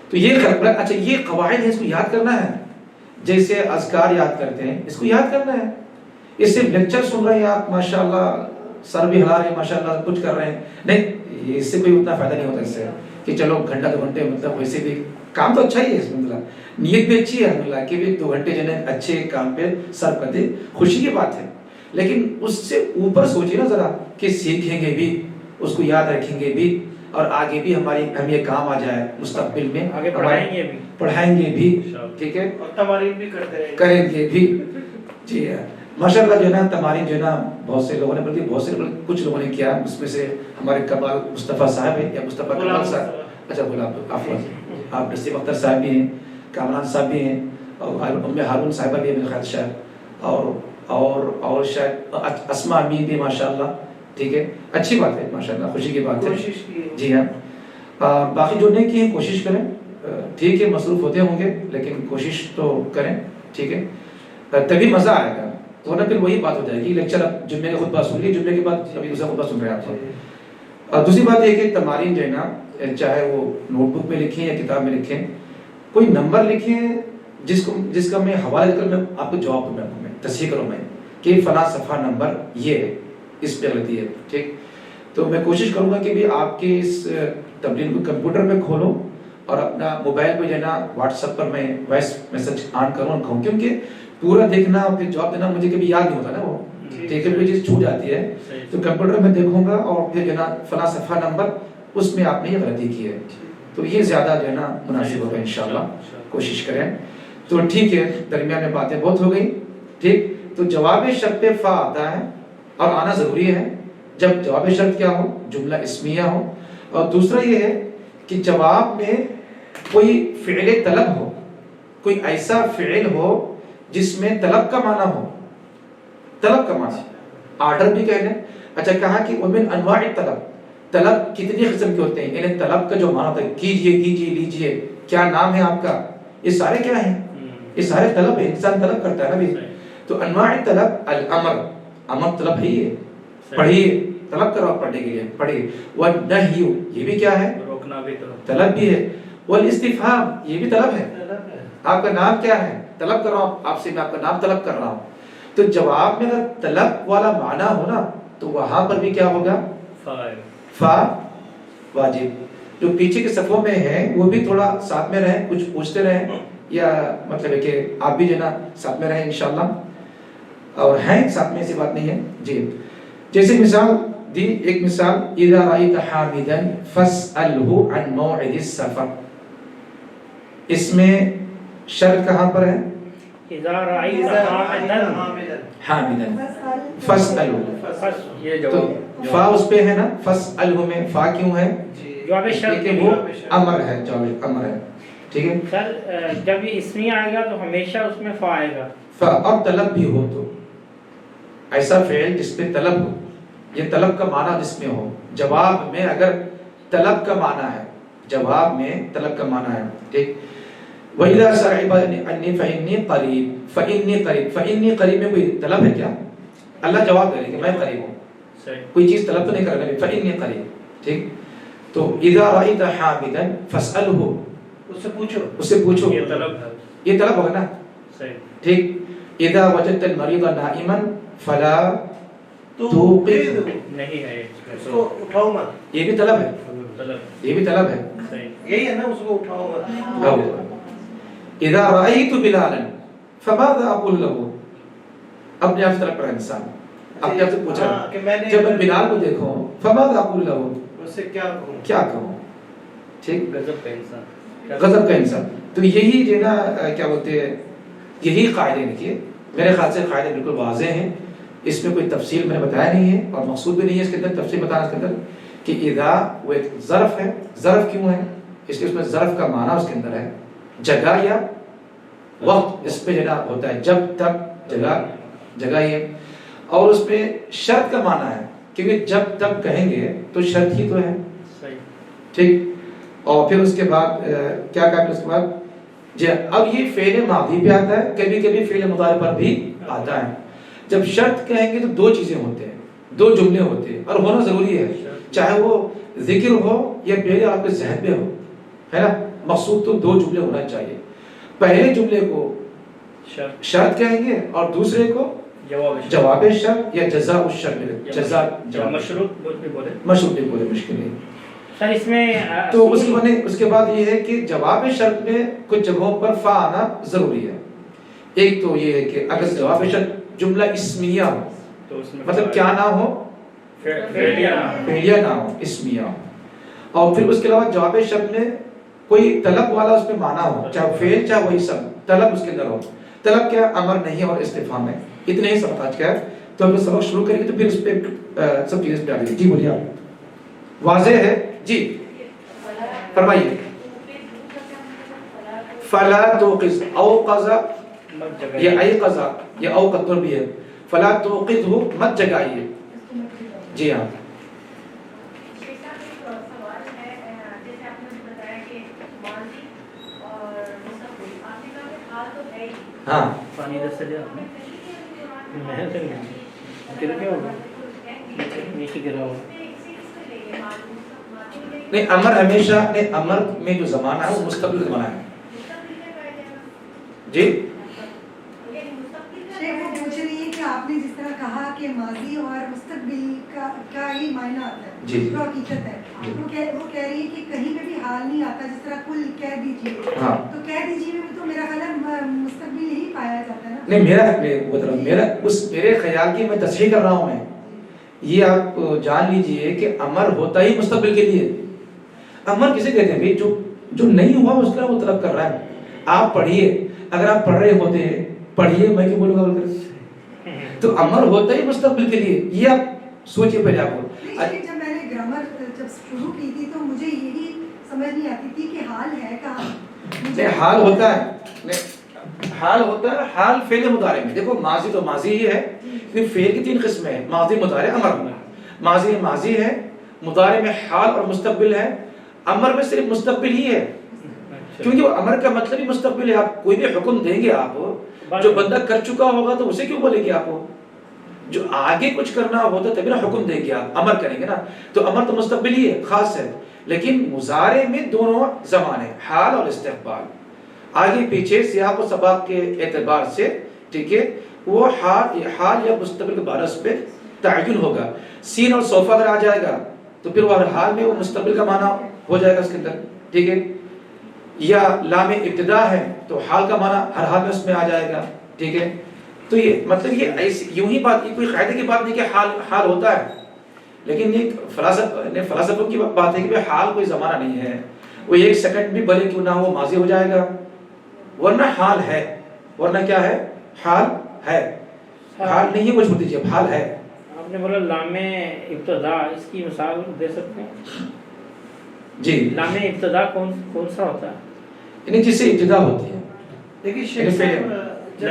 تو یہ اچھا یہ قواعد ہے، اس کو یاد کرنا ہے. جیسے اذکار یاد کرتے ہیں، اس کو یاد کرنا ہے. اس سے لیکچر سن رہے ہیں آپ، ماشاءاللہ سر بھی ہلا رہے ہیں، ماشاءاللہ کچھ کر رہے ہیں، نہیں، اس سے کوئی اتنا فائدہ نہیں ہوتا. اس سے کہ چلو گھنٹہ 2 گھنٹے، مطلب ویسے بھی کام تو اچھا ہی ہے، مطلب نیت بھی اچھی ہے الحمدللہ کہ بھی 2 گھنٹے جو ہے اچھے کام پہ صرف کر دے، خوشی کی بات ہے. لیکن اس سے اوپر سوچیے نا ذرا کہ سیکھیں گے بھی، اس کو یاد رکھیں گے بھی، اور آگے بھی ہم یہ کام آ جائے مستقبل میں، آگے پڑھائیں گے بھی. ٹھیک ہے، اور تمارین بھی کریں گے بھی. جی ماشاءاللہ جو ہے نا تمارین جو ہے نا بہت سے لوگوں نے، بلکہ بہت سے کچھ لوگوں نے کیا. اس میں سے ہمارے کمال مصطفیٰ صاحب ہیں، یا مصطفیٰ کمال صاحب، اچھا آپ نصیب اختر صاحب بھی ہیں، کامران صاحب بھی ہیں، اور ام ہارون صاحبہ بھی ہے میرے خیال شاید، اور شاید اسماء امین بھی ماشاءاللہ. ٹھیک ہے، اچھی بات ہے ماشاءاللہ، خوشی کی بات ہے. جی ہاں، باقی جو نہیں کی ہیں کوشش کریں. ٹھیک ہے، مصروف ہوتے ہوں گے لیکن کوشش تو کریں. ٹھیک ہے، تبھی مزہ آئے گا. تو نا پھر وہی بات ہو جائے گی. لیکچر اب جمعے کا خطبہ سن لیے، جمعے کے بعد ابھی دوسرا خطبہ سن رہے ہیں آپ. دوسری بات یہ کہ تمارین جو ہے نا، چاہے وہ نوٹ بک میں لکھیں یا کتاب میں لکھیں، کوئی نمبر لکھیں جس کا میں حوالہ کر میں آپ کو جواب دوں، میں تصحیح کروں میں کہ فلاں صفحہ نمبر یہ ہے، اس پہ غلطی ہے. ٹھیک، تو میں کوشش کروں گا کہ بھی آپ کے اس تمرین کو کمپیوٹر میں کھولوں اور اپنا موبائل پہ جو ہے نا واٹس ایپ پر میں وائس میسج آن کروں، کیونکہ پورا دیکھنا اور پھر جواب دینا مجھے کبھی یاد نہیں ہوتا نا. وہ ٹھیک ہے، کوئی چیز چھوٹ جاتی ہے تو کمپیوٹر میں دیکھوں گا اور پھر جو ہے نا فلاں صفحہ نمبر، اس میں آپ نے یہ غلطی کی ہے. تو یہ زیادہ جو ہے نا مناسب ہوگا انشاءاللہ. کوشش کریں. تو ٹھیک ہے، درمیان میں باتیں بہت ہو گئی. ٹھیک، تو جواب شرط پہ فا آتا ہے اور آنا ضروری ہے جب جواب شرط کیا ہو؟ جملہ اسمیہ ہو. اور دوسرا یہ ہے کہ جواب میں کوئی فعل طلب ہو، کوئی ایسا فعل ہو جس میں طلب کا معنی ہو. طلب کا معنی آرڈر بھی کہہ لیں. اچھا، کہا کہ ومن انواع طلب، طلب کتنی قسم کے ہوتے ہیں، یعنی طلب کا جو معنی ہوتا ہے کیجئے، کیجئے، لیجئے، کیا نام ہے آپ کا، یہ سارے کیا ہیں؟ یہ سارے طلب ہے. انسان طلب کرتا ہے نا بھی. تو انواع طلب الامر، امر طلب ہے یہ پڑھیے، طلب کرو پڑھنے کے لیے پڑھیے، والنہی یہ بھی کیا ہے؟ روکنا بھی طلب بھی ہے، والاستفہام یہ بھی طلب ہے، آپ کا نام کیا ہے؟ طلب کر رہا ہوں آپ سے، میں آپ کا نام طلب کر رہا ہوں. تو جواب میں اگر طلب والا معنی ہو نا تو وہاں پر بھی کیا ہوگا؟ فا واجب. جو پیچھے کے صفوں میں ہیں وہ بھی تھوڑا ساتھ میں رہیں، کچھ پوچھتے رہیں، یا مطلب ہے کہ آپ بھی جو نا ساتھ میں رہیں انشاءاللہ، اور ہیں ساتھ میں، ایسی بات نہیں ہے جی. جیسے مثال دی، ایک مثال، اذا رأيت حامدا فاسأله عن موعد السفر، اس میں شرط کہاں پر ہے؟ اذا رأيت حامدا فاسأله، یہ تو جواب فا اس پہ ہے نا، فاسأله میں فا کیوں ہے؟ جواب شرط کہ وہ امر ہے، جواب امر ہے، ٹھیک ہے. سر جب یہ اسمی آئے گا تو ہمیشہ اس میں فا آئے گا. فا اور طلب بھی ہو تو ایسا فعل جس پہ طلب ہو، یہ طلب کا معنی جس میں ہو، جواب میں اگر طلب کا معنی ہے، جواب میں طلب کا معنی ہے، ٹھیک. وَإِذَا سَرَعِبَ أَنِّي فَإِنِّي قَرِيب، فَإِنِّي قَرِيب، فَإِنِّي قَرِيب میں کوئی طلب ہے کیا؟ اللہ جواب کرے کہ میں قریب ہوں، کوئی چیز طلب تو نہیں کرنا، فَإِنِّي قَرِيب، ٹھیک. تو اذا رأيت حامدا فاسأله، اس سے پوچھو، اس سے پوچھو، یہ طلب ہے، یہ طلب ہوگا نا، صحیح. ٹھیک. اذا وجدت المریض نائما فلا توقظ، نہیں ہے اس کو اٹھاؤ مت، یہ بھی طلب ہے، طلب، یہ بھی طلب ہے. صحیح. یہی ہے نا، اس کو اٹھاؤ مت. اذا رأيت بلالا فماذا اقول له، اپنے آپ سے طلب کرا انسان، اپنے آپ سے پوچھ رہا ہے جب میں بلال کو دیکھوں فماذا اقول له، اس سے کیا کہوں، کیا کہوں، ٹھیک. غضب کا انسان، غضب کا انسان. تو یہی جو نا کیا بولتے ہیں، یہی قاعدے لکھیے، میرے خیال سے قاعدے بالکل واضح ہیں، اس میں کوئی تفصیل میں نے بتایا نہیں ہے اور مقصود بھی نہیں ہے اس کے اندر تفصیل بتانا. اس کے اندر کہ اذا وہ ایک ظرف ہے، ظرف کیوں ہے؟ اس لیے اس میں ظرف کا معنی اس کے اندر ہے، جگہ یا وقت، اس پہ جگہ ہوتا ہے، جب تک جگہ یہ، اور اس پہ شرط کا معنی ہے کیونکہ جب تک کہیں گے تو شرط ہی تو ہے، ٹھیک. اور پھر اس کے بعد کیا کہا اس کے بعد جی. اب یہ فعل ماضی پہ آتا ہے، کبھی کبھی فعل مضارع پر بھی آتا ہے. جب شرط کہیں گے تو دو چیزیں ہوتے ہیں، دو جملے ہوتے ہیں، اور ہونا ضروری ہے، چاہے وہ ذکر ہو یا پہلے آپ کے ذہن میں ہو، ہے نا. مقصود تو دو جملے ہونا چاہیے، پہلے جملے کو شرط کہیں گے اور دوسرے کو جواب شرط یا جزاء الشرط، جزاء مشروط بھی بولے، مشروط بھی بولے، مشکل نہیں. سر اس میں تو اس کے بعد یہ ہے کہ جواب شرط میں کچھ جگہوں پر فا آنا ضروری ہے. ایک تو یہ ہے کہ اگر جواب شرط جملہ اسمیہ ہو تو اس میں مطلب کیا نہ ہو، فعلیہ نہ ہو، اسمیہ ہو. اور پھر اس کے علاوہ جواب شرط میں کوئی طلب والا اس میں معنی ہو، چاہے فعل چاہے وہی سب طلب اس کے اندر ہو. طلب کیا؟ امر نہیں اور استفہام ہے. اتنے ہی سبق آج کا ہے. تو ہم سبق شروع کریں گے تو پھر اس پہ سب چیزیں پہ آ گئی. جی بولیے، واضح ہے جی، فرمائیے. فلا توقظ، اوقظ یہ ایقظ یہ اوقظ بھی ہے. فلا توقظ مت جگائیے. جی ہاں. ہاں پانی دس سے میں گر گیا ہوگا، نیچے گرا ہوگا. نہیں، امر ہمیشہ نہیں، امر میں جو زمانہ ہے وہ مستقبل زمانہ ہے. جی شیخ وہ پوچھ رہی ہے کہ آپ نے جس طرح کہا کہ ماضی اور مستقبل کا ہی معنی آتا ہے، جی جو حقیقت ہے، وہ کہہ رہی ہے کہ کہیں پہ بھی حال نہیں آتا، جس طرح کل کہہ دیجیے، تو کہہ دیجیے میں تو میرا خیال ہے مستقبل ہی پایا جاتا ہے نا. نہیں، میرے خیال کی میں تصحیح کر رہا ہوں. میں یہ آپ جان لیجئے کہ امر ہوتا ہی مستقبل کے لیے. امر کسے کہتے ہیں؟ جو نہیں ہوا اس کا وہ طلب کر رہا ہے. آپ پڑھیے، اگر آپ پڑھ رہے ہوتے ہیں پڑھیے، میں کیوں بولوں گا؟ تو امر ہوتا ہی مستقبل کے لیے، یہ آپ سوچئے پہلے. آپ کو جب میں نے گرامر جب شروع کی تھی تو مجھے یہی سمجھ نہیں آتی تھی کہ حال ہے کہاں. حال ہوتا ہے، حال ہوتا ہے، حال فعل مضارع میں. دیکھو ماضی تو ماضی ہی ہے، لیکن فعل کی تین قسمیں ہیں، ماضی، مضارع، امر. ماضی میں ماضی ہے، مضارع میں حال اور مستقبل ہے، امر میں صرف مستقبل ہی ہے، کیونکہ وہ امر کا مطلب ہی مستقبل ہے. آپ کوئی بھی حکم دیں گے آپ جو بندہ کر چکا ہوگا تو اسے کیوں بولے گی آپ کو؟ جو آگے کچھ کرنا ہوتا تبھی نا حکم دے گی، آپ امر کریں گے نا، تو امر تو مستقبل ہی ہے، خاص ہے، لیکن مضارع میں دونوں زمانے حال اور استقبال، آگے پیچھے سیاق و سباق کے اعتبار سے، ٹھیک ہے، وہ حال یا مستقبل کے بارس پہ تعین ہوگا. سین اور سوف اگر آ جائے گا تو پھر وہ ہر حال میں وہ مستقبل کا معنی ہو جائے گا اس کے اندر، ٹھیک ہے، یا لام ابتدا ہے تو حال کا معنی ہر حال میں اس میں آ جائے گا، ٹھیک ہے. تو یہ مطلب یہ ایسی یوں ہی بات، کوئی قاعدے کی بات نہیں کہ حال ہوتا ہے، لیکن یہ فلسفوں کی بات ہے کہ حال کوئی زمانہ نہیں ہے، وہ ایک سیکنڈ بھی بھلے کیوں نہ وہ ماضی ہو جائے گا، ورنہ حال ہے، ورنہ کیا ہے؟ حال ہے، حال نہیں وہ چھوڑ دیجیے، حال ہے. آپ نے بولا لام ابتدا، اس کی مثال دے سکتے ہیں؟ جی، لام ابتدا کون سا ہوتا ہے؟ یعنی جس سے ابتدا ہوتی ہے. دیکھیے شیخ صاحب، جب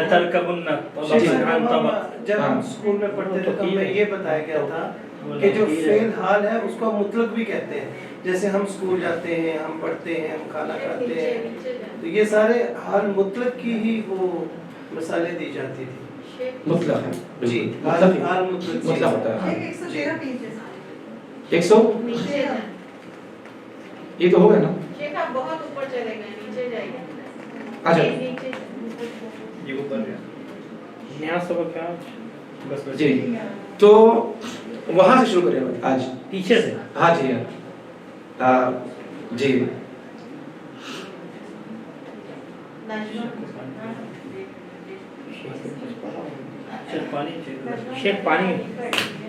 ہم اسکول میں پڑھتے تھے تو ہمیں یہ بتایا گیا تھا کہ جو فعل حال ہے اس کو مطلق بھی کہتے ہیں. جیسے ہم اسکول جاتے ہیں، ہم پڑھتے ہیں، ہم کھانا کھاتے ہیں، تو یہ سارے حال مطلق کی ہی وہ مثالیں دی جاتی تھی. مطلق ہے جی، مطلق حال مطلق مطلق ہوتا ہے. 113 پیج ہے سارے. 100 نیچے جائیں. یہ تو ہو گیا نا. شیخ آپ بہت اوپر چلے گئے، نیچے جائیے. اچھا نیچے یہ اوپر ہے نیا سبق کیا؟ بس جی، تو وہاں سے شروع کریں آج، پیچھے سے. ہاں جی جی. شیخ پانی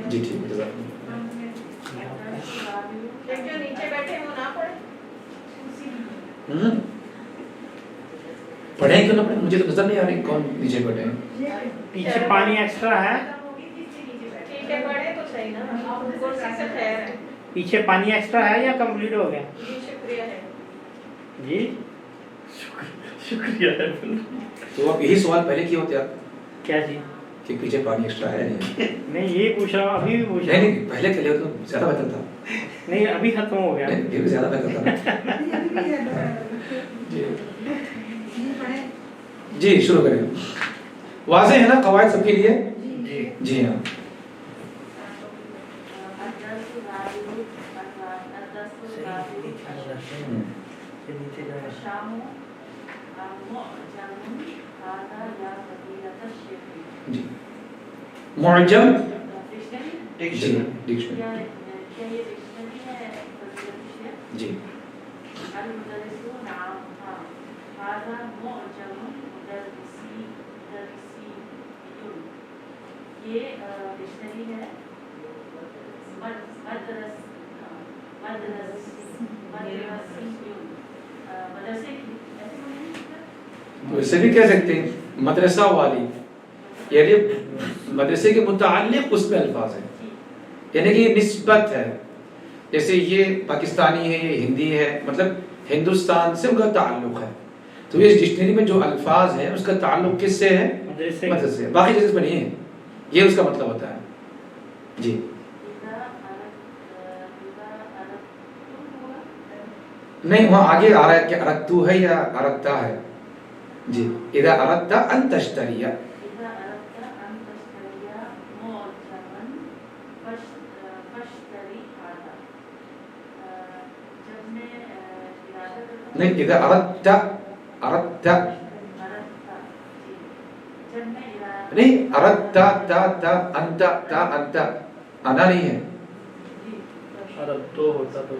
جی ٹھیک ہے. شیخ جو نیچے بیٹھے وہ نہ پڑھیں. پڑھیں کیوں نہ پڑھیں؟ مجھے تو نظر نہیں آ رہی کون نیچے بیٹھے ہیں. پیچھے پانی ایکسٹرا ہے. ٹھیک ہے، پڑھیں تو صحیح نا، کرسی سے خیر ہے. پیچھے پانی ایکسٹرا ہے یا کمپلیٹ ہو گیا؟ جی شکریہ ہے. جی شکریہ ہے. تو آپ یہی سوال پہلے کیے ہوتے آپ کیا جی؟ کہ پیچھے پانی ایکسٹرا ہے نہیں؟ نہیں یہ پوچھ رہا ہوں، ابھی بھی پوچھ رہا ہوں. نہیں پہلے کے لیے تو زیادہ بہتر تھا. نہیں ابھی ختم ہو گیا. نہیں یہ بھی زیادہ بہتر تھا. ابھی بھی ہے. جی جی پڑھیں. جی شروع کریں. واضح ہے نا قواعد سب کے لیے؟ جی جی ہاں. جی معجم جی ڈکشنری جی یہ ڈکشنری ہے. اسے بھی کہہ سکتے ہیں مدرسہ والی، یعنی مدرسے کے متعلق اس میں الفاظ ہیں، یعنی کہ یہ نسبت ہے. جیسے یہ پاکستانی ہے، یہ ہندی ہے، مطلب ہندوستان سے ان کا تعلق ہے. تو اس ڈکشنری میں جو الفاظ ہیں اس کا تعلق کس سے ہے؟ مدرسے سے. باقی چیزیں میں نہیں ہے. یہ اس کا مطلب ہوتا ہے. جی نہیں وہاں آگے آ رہا ہے کہ ارتو ہے یا ارتا ہے. جی اذا اردت ان تشتری، نہیں اذا اردت نہیں اردت تا انت تا انت انا نہیں ہے. تو ہوتا تو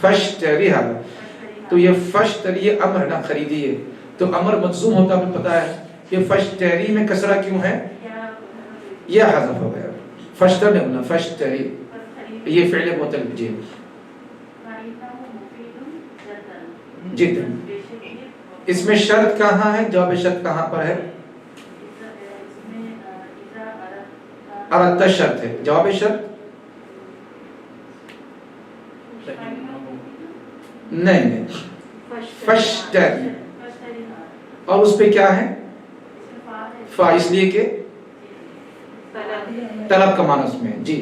فشتری ہے. تو یہ فشتری یہ امر نہ خریدیے، تو امر مجزوم ہوتا ہے پتہ ہے. یہ فشتری میں کسرہ کیوں ہے؟ یہ حذف ہو گیا. فشتر نے بولا فشتری، یہ فعل معتل. جی جدا. اس میں شرط کہاں ہے؟ جواب شرط کہاں پر ہے؟ اردت شرط ہے. جواب شرط نہیں فشتری، اور اس پہ کیا ہے؟ فا، اس لیے کہ طلب کا معنی اس میں. جی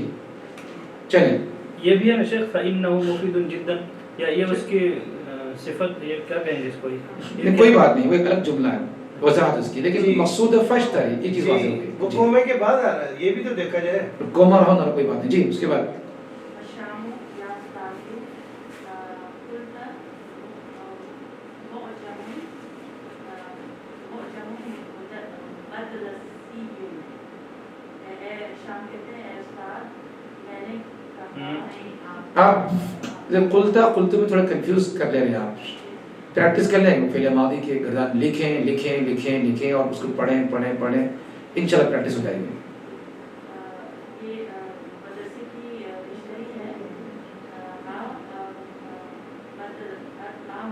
چلیں یہ بھی ہے نا شیخ فَإِنَّهُ مُفِيدٌ جِدًّا یا یہ اس کی صفت یہ کیا کہیں گے اس کو نہیں کوئی بات نہیں وہ ایک الگ جملہ ہے وضاحت اس کی لیکن مقصود فشت ہے یہ چیز واضح ہو گئی وہ کومے کے بعد آ رہا ہے یہ بھی تو دیکھا جائے کوما رہو نہ کوئی بات نہیں جی اس کے بعد الشام يستعد قلت مدرسي شام کہتے ہیں استاد میں نے کہا آپ قلت میں تھوڑا کنفیوز کر لے رہے ہیں آپ پریکٹس کر لیں فعل ماضی کے گردان لکھیں اور اس کو پڑھیں انشاءاللہ پریکٹس ہو جائے گی یہ مدرسے کی ڈکشنری ہے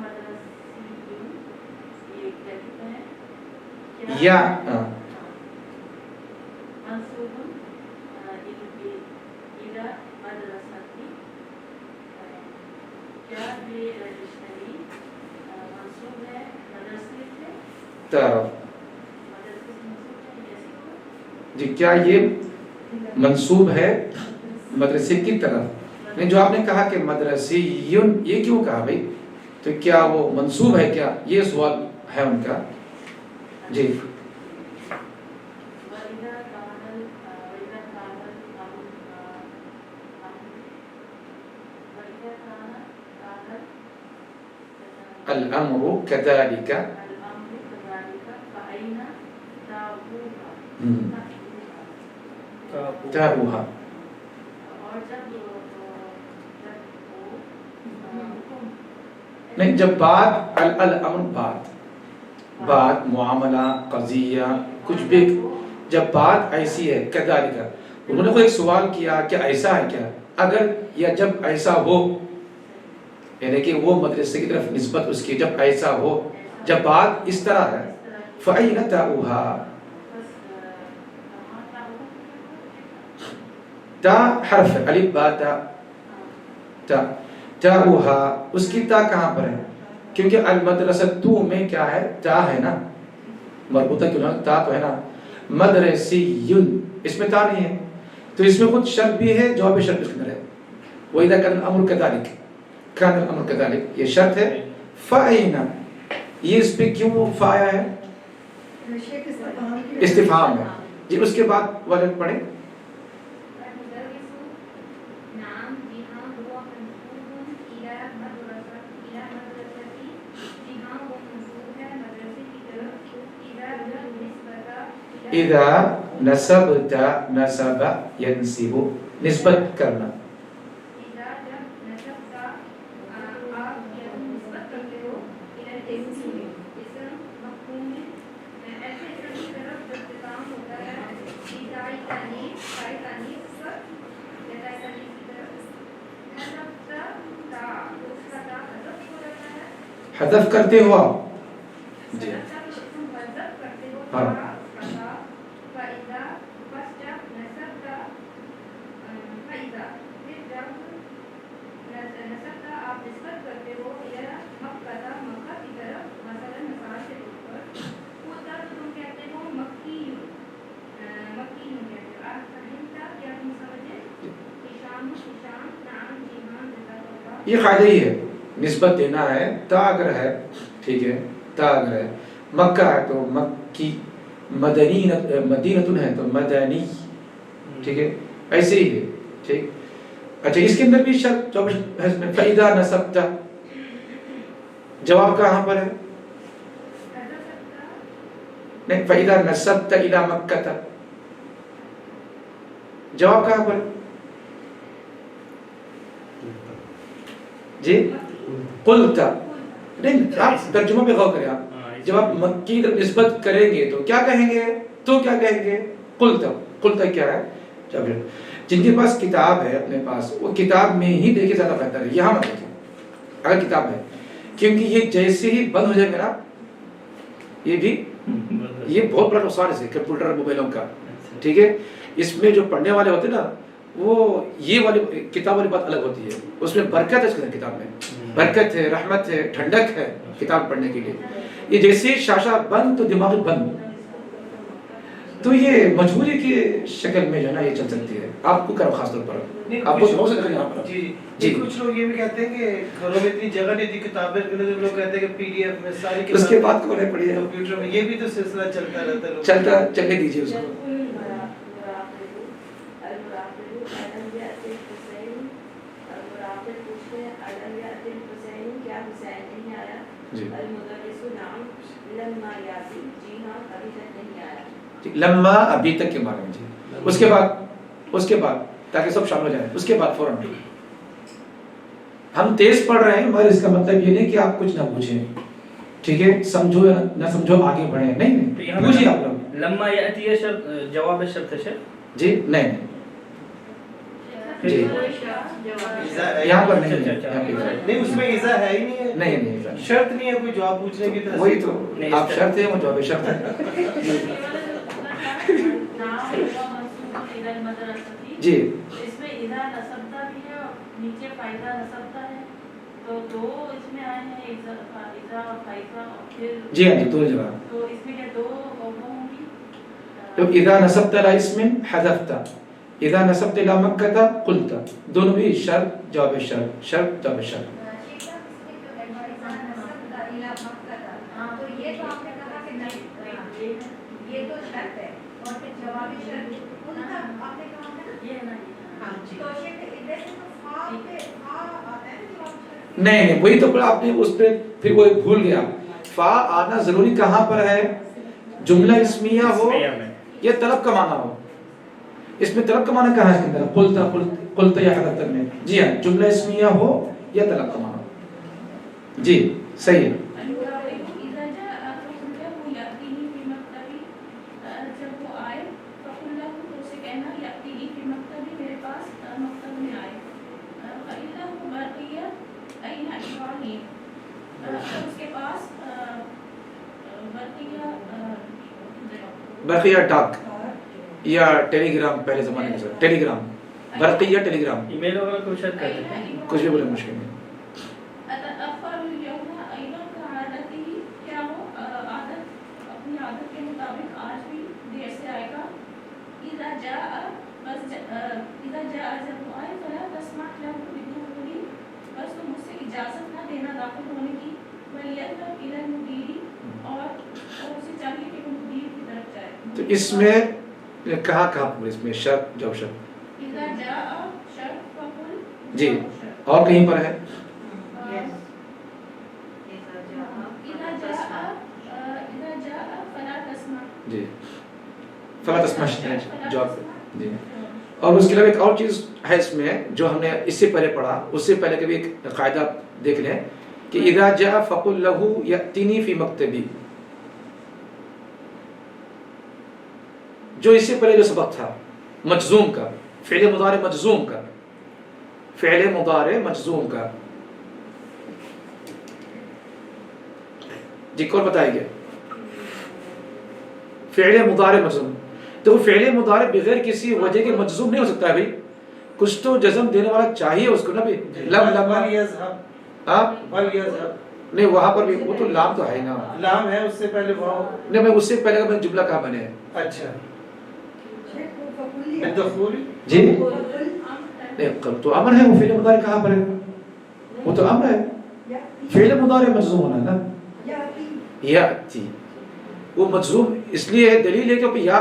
مدرسی یہ کیا کہتے ہیں یا منصوب الى مدرستی کیا یہ ڈکشنری منصوب ہے مدرسے سے طرف مدرسے سے منصوب ہے ایسی جی کیا یہ منصوب ہے مدرسے کی طرف نہیں جو آپ نے کہا کہ مدرسیون یہ کیوں کہا بھائی تو کیا وہ منصوب ہے کیا یہ سوال ہے ان کا جی الامر كذلك تاؤها نہیں جب بات الامر بات معاملہ قضیہ کچھ بھی جب بات ایسی ہے کذالک انہوں نے خود ایک سوال کیا کہ ایسا ہے کیا اگر یا جب ایسا ہو یعنی کہ وہ مدرسے کی طرف نسبت اس کی جب ایسا ہو جب بات اس طرح ہے فَأَيْنَ تَأُوهَا تا حرف ہے الف با تا تاؤها اس کی تا کہاں پر ہے کیونکہ المدرسۃ میں کیا ہے تا ہے نا مربوطہ کیوں نہ تا تو ہے نا مدرسیون اس میں تا نہیں ہے تو اس میں خود شرط بھی ہے جواب شرط اس کے اندر ہے وَإِذَا كَانَ الْأَمْرُ كَذَلِكَ كان الامر كذلك یہ شرط ہے فَأَيْنَ یہ اس پہ کیوں فایا ہے استفہام ہے جی اس کے بعد والد پڑھیں اذا نسبت نسب ينسب نسبت کرنا حذف کرتے ہوا جی ہاں یہ قاعدہ ہی ہے نسبت دینا ہے تا اگر ہے ٹھیک ہے تا اگر ہے مکہ ہے تو مکی مدینۃ ہے تو مدنی ٹھیک ہے ایسے ہی ہے ٹھیک اچھا اس کے اندر بھی شرط ہے اس میں فَإِذَا نَسَبْتَ جواب کہاں پر ہے نہیں فَإِذَا نَسَبْتَ إِلَى مَكَّةَ جواب کہاں پر جی قلت نہیں آپ ترجمہ پہ غور کریں آپ جب آپ مکی نسبت کریں گے تو کیا کہیں گے قلت کیا ہے جن کے پاس کتاب ہے اپنے پاس وہ کتاب میں ہی دیکھے زیادہ بہتر ہے یہاں مت دیکھیں اگر کتاب ہے کیونکہ یہ جیسے ہی بند ہو جائے گا نا یہ بھی یہ بہت بڑا نقصان ہے کمپیوٹر موبائلوں کا ٹھیک ہے اس میں جو پڑھنے والے ہوتے نا وہ یہ والی کتاب والی بات الگ ہوتی ہے اس میں برکت ہے اس کتاب میں برکت ہے رحمت ہے ٹھنڈک ہے کتاب پڑھنے کے لیے یہ جیسے شاشہ بند تو دماغ بند تو یہ مجبوری کی شکل میں جو ہے نا یہ چل سکتی ہے. آپ کو کرو خاص طور پر آپ کو ہو سکتا ہے یہاں پر. جی کچھ لوگ یہ بھی کہتے ہیں کہ گھروں میں اتنی جگہ نہیں تھی کتابیں رکھنے کے، لوگ کہتے ہیں کہ پی ڈی ایف میں ساری کتابیں اس کے بعد کو نہیں پڑھی ہے کمپیوٹر میں. یہ بھی تو سلسلہ چلتا رہتا ہے، چلتا چلنے دیجیے اس کو. لمحہ ابھی تک کے بارے میں جی. اس کے بعد تاکہ سب شامل ہو جائیں. اس کے بعد فوراً ہم تیز پڑھ رہے ہیں مگر اس کا مطلب یہ نہیں کہ آپ کچھ نہ پوچھیں. ٹھیک ہے، سمجھو یا نہ سمجھو آگے بڑھیں. نہیں پوچھیے آپ لوگ. لما یاتی ہے شرط، جواب شرط ہے شرط جی. نہیں جی یہاں پر نہیں نہیں، اس میں اذا ہے ہی نہیں. نہیں شرط نہیں ہے کوئی جواب پوچھنے کی طرح. وہی تو آپ شرط ہے وہ جواب شرط ہے. جی اس میں اذا نصبتا بھی ہے اور نیچے فائدہ نصبتا ہے، تو دو اس میں آئے ہیں، اذا اور فائدہ. جی ہاں جی دو جواب. تو اس میں کیا دو ہوں گی؟ تو اذا نصبت الى اسم حذفت، اذا نصبت الى مکہ قلت. دونوں بھی شرط جواب شرط، شرط جواب شرط. یہ تو شرط ہے اور پھر جوابی شرط ان کا آپ نے کہا ہے نا. یہ نہیں تو شیخ ادھر سے تو فا پہ فا آتا ہے نا جواب شرط. نہیں وہی تو آپ نے اس پہ پھر وہ بھول گیا. فا آنا ضروری کہاں پر ہے؟ جملہ اسمیہ ہو یا طلب کا معنی ہو. اس میں طلب کا معنی کہاں ہے اس کے اندر؟ قلت یا حضرت میں. جی ہاں جملہ اسمیہ ہو یا طلب کا معنی ہو. جی صحیح ہے. برقیہ ڈاک یا ٹیلی گرام پہلے زمانے میں سر ٹیلی گرام برقیہ ٹیلی گرام ای میل وغیرہ کوئی شرط کرتے ہیں کچھ بھی بولے مشکل نہیں. اجازت نہ دینا داخل ہونے کی، اور اسے چاہیے کہ وہ مدیر کی طرف جائے. تو اس میں کہاں اس میں شرط جواب شرط جی اور کہیں پر ہے؟ جی فلا تسمع جواب. جی اور اس کے علاوہ ایک اور چیز ہے اس میں جو ہم نے اس سے پہلے پڑھا، اس سے پہلے کبھی ایک قاعدہ دیکھ لیں کہ اذا جاء فقل له یاتینی فی مکتبی. جو اس سے پہلے جو سبق تھا مجزوم کا، فعل مضارع مجزوم کا، فعل مضارع مجزوم کا. جی کون بتائیں گے؟ فعل مضارع مجزوم. تو فعل مضارع بغیر کسی وجہ کے مجزوم نہیں ہو سکتا ہے بھائی. کچھ تو جزم دینے والا چاہیے اس کو نا بھائی. لم نہیں وہاں پر بھی وہ تو لام تو ہے نا. لام ہے اس سے پہلے واو. نہیں میں اس سے پہلے کا جملہ کہاں بنے ہے؟ اچھا دخول جی نہیں تو امر ہے. وہ فعل مضارع کہاں پر ہے؟ وہ تو امر ہے. فعل مضارع مجزوم ہونا ہے نا. یاتی وہ مجزوم اس لیے دلیل ہے کہ یا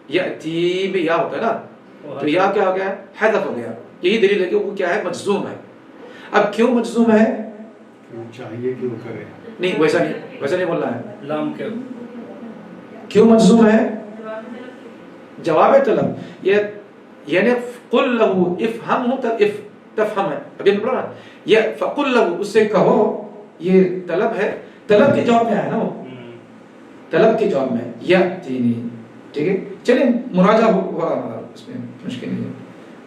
یاتی میں یا ہوتا ہے نا، تو یا کیا ہو گیا؟ حذف ہو گیا. یہی دلیل ہے کہ وہ کیا ہے؟ مجزوم ہے. اب کیوں مجزوم ہے؟ چاہیے کہ وہ کرے. نہیں ویسا نہیں بولنا ہے. لام کے کیوں مجزوم ہے؟ جواب طلب. یعنی قل له افہم تفہم ہے. ابھی ہم پڑھا یہ فقل له اس سے کہو، یہ طلب ہے. طلب کے جواب میں ہے نا، وہ طلب کے جواب میں یاتینی. ٹھیک ہے چلیں مراجعہ ہوا اس میں مشکل نہیں ہے.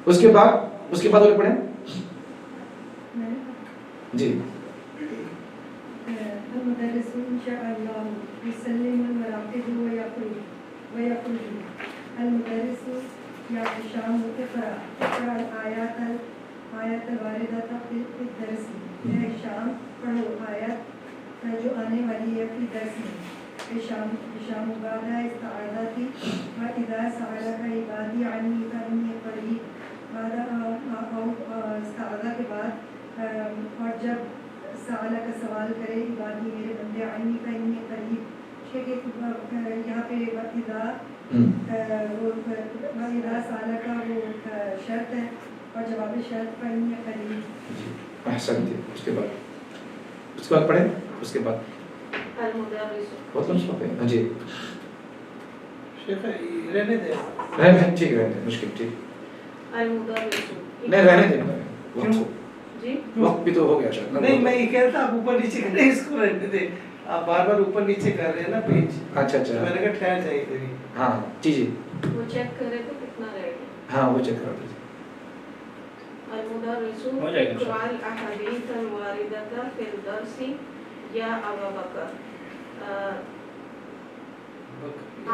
اس کے بعد اور پڑھیں. جی المدرس ان شاء الله يسلم المراقب ويقول المدرس يا هشام اقرأ الآيات الواردة في الدرس. يا هشام پڑھو آیات جو آنے والی ہے فی درس میں. ہشام الشام بعد استعاذتي وإذا سألك عبادي عني فإني قريب بعد استعاذہ کے بعد اور جب سألہ کا سوال کرے عبادی میرے بندے عني فإني قریب یہاں پہ وَإِذَا سألہ کا وہ شرط ہے اور جواب شرط فإني قریب. احسنت. اس کے بعد پڑھیں. اس کے بعد المدرس بہت لمبا ہے. ہاں جی شیخ رہنے دیں. ٹھیک رہنے مشکل ٹھیک المدرس نہیں رہنے دیں. جی وقت بھی تو ہو گیا شاید. نہیں میں یہ کہتا آپ اوپر نیچے کریں اس کو رہنے دیں. آپ بار بار اوپر نیچے کر رہے ہیں نا پیج. اچھا اچھا میں نے کہا ٹھہر جائیے تیری. ہاں جی جی وہ چیک کرے تو کتنا رہے گا. ہاں وہ چیک کر دیجیے. المدرس ہو جائے گا اقرأ الاحاديث الواردة في الدرس یا ابا بکر.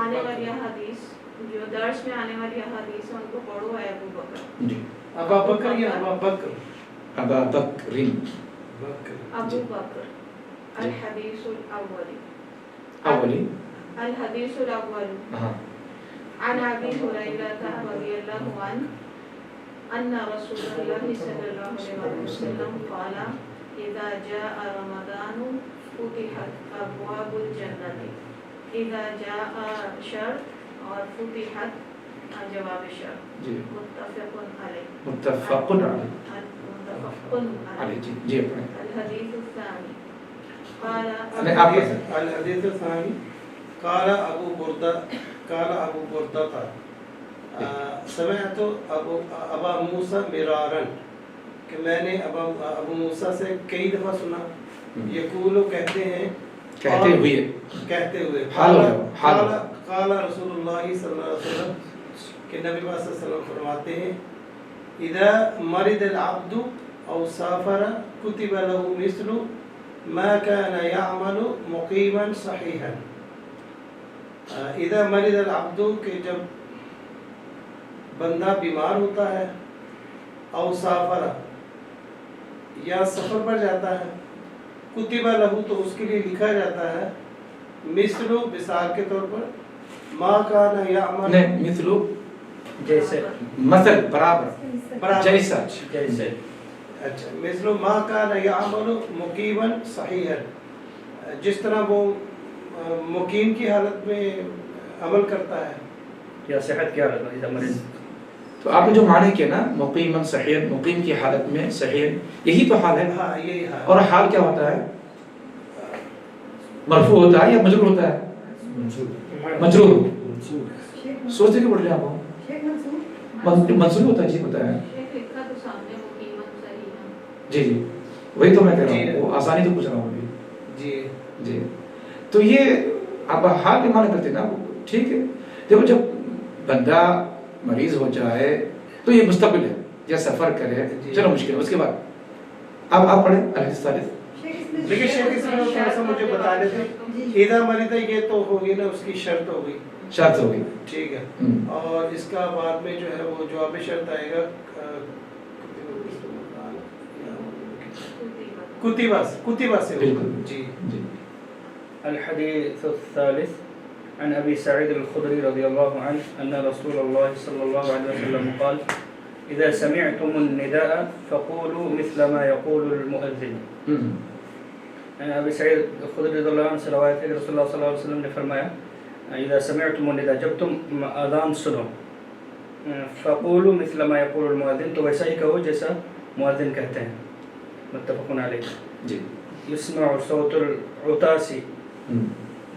آنے والی احادیث جو درس میں آنے والی احادیث ان کو پڑھو ہے ابو بکر. جی ابا بکر یا ابا بکر؟ ابا بکر. ابو بکر. الحدیث الاول اولی الحدیث الاول ہاں عن ابي هريرة رضي الله عنه ان رسول الله صلى الله عليه وسلم قال اذا جاء رمضان فتحت ابواب الجنة. اذا جاء شرط اور فتحت جواب شرط. جی متفق علیہ. متفق علیہ. متفق علیہ جی جی پڑھیں. الحدیث الثانی قال الحدیث الثانی قال ابو بردہ سمعت ابا موسیٰ مرارا کہ میں نے ابو موسیٰ سے کئی دفعہ سنا یقول کہتے ہیں کہتے ہوئے قال رسول اللہ صلی اللہ علیہ وسلم کہ نبی صلی اللہ علیہ وسلم فرماتے ہیں اذا مرض العبد او سافر كتب له مثل ما كان يعمل مقيما صحيحا. اذا مرض العبد کہ جب بندہ بیمار ہوتا ہے او سافر یا سفر پر جاتا ہے کتب لہو تو اس کے لیے لکھا جاتا ہے مثلو مثال کے طور پر ما کان یعمل نہیں مثلو جیسے مثل برابر جیسا. جیسے اچھا مثلو ما کان یعمل مقیما صحیحا جس طرح وہ مقیم کی حالت میں عمل کرتا ہے یا صحت کی حالت میں مریض. تو آپ نے جو معنی کیا نا مقیما صحیح مقیم کی حالت میں صحیح یہی تو حال ہے. ہاں یہی حال. اور حال کیا ہوتا ہے؟ مرفوع ہوتا ہے یا مجرور ہوتا ہے؟ مجرور. سوچتے کہ پڑھ رہے ہیں آپ منصوب ہوتا ہے. جی ہوتا ہے. لکھا تو سامنے مقیمن صحیح ہے. جی جی وہی تو میں کہہ رہا ہوں. وہ آسانی تو پوچھ رہا ہوں ابھی. جی جی تو یہ آپ حال کے معنی کرتے ہیں نا. ٹھیک ہے دیکھو جب بندہ مریض ہو جائے تو یہ مستقبل ہے یا سفر کرے چلو مشکل ہے. اس کے بعد اب آپ پڑھیں الحدیث الثالث. لیکن شیخ اس میں تھوڑا سا مجھے بتا دیتے اذا مرض یہ تو ہوگی نا اس کی شرط ہوگی. شرط ہوگی ٹھیک ہے. اور اس کا بعد میں جو ہے وہ جواب شرط آئے گا کتبہ سے. بالکل جی جی. الحديث الثالث عن أبي سعيد الخدري رضي الله عنه أن رسول الله صلى الله عليه وسلم قال إذا سمعتم النداء فقولوا مثل ما يقول المؤذن. ابی سعید خدری رضی اللہ عنہ سے روایت ہے کہ رسول اللہ صلی اللہ علیہ وسلم نے فرمایا اذا سمعتم النداء جب تم اذان سنو فقولوا مثل ما يقول المؤذن تو ویسا ہی کہو جیسا مؤذن کہتے ہیں. متفق علیہ. جی یسمع صوت العطاس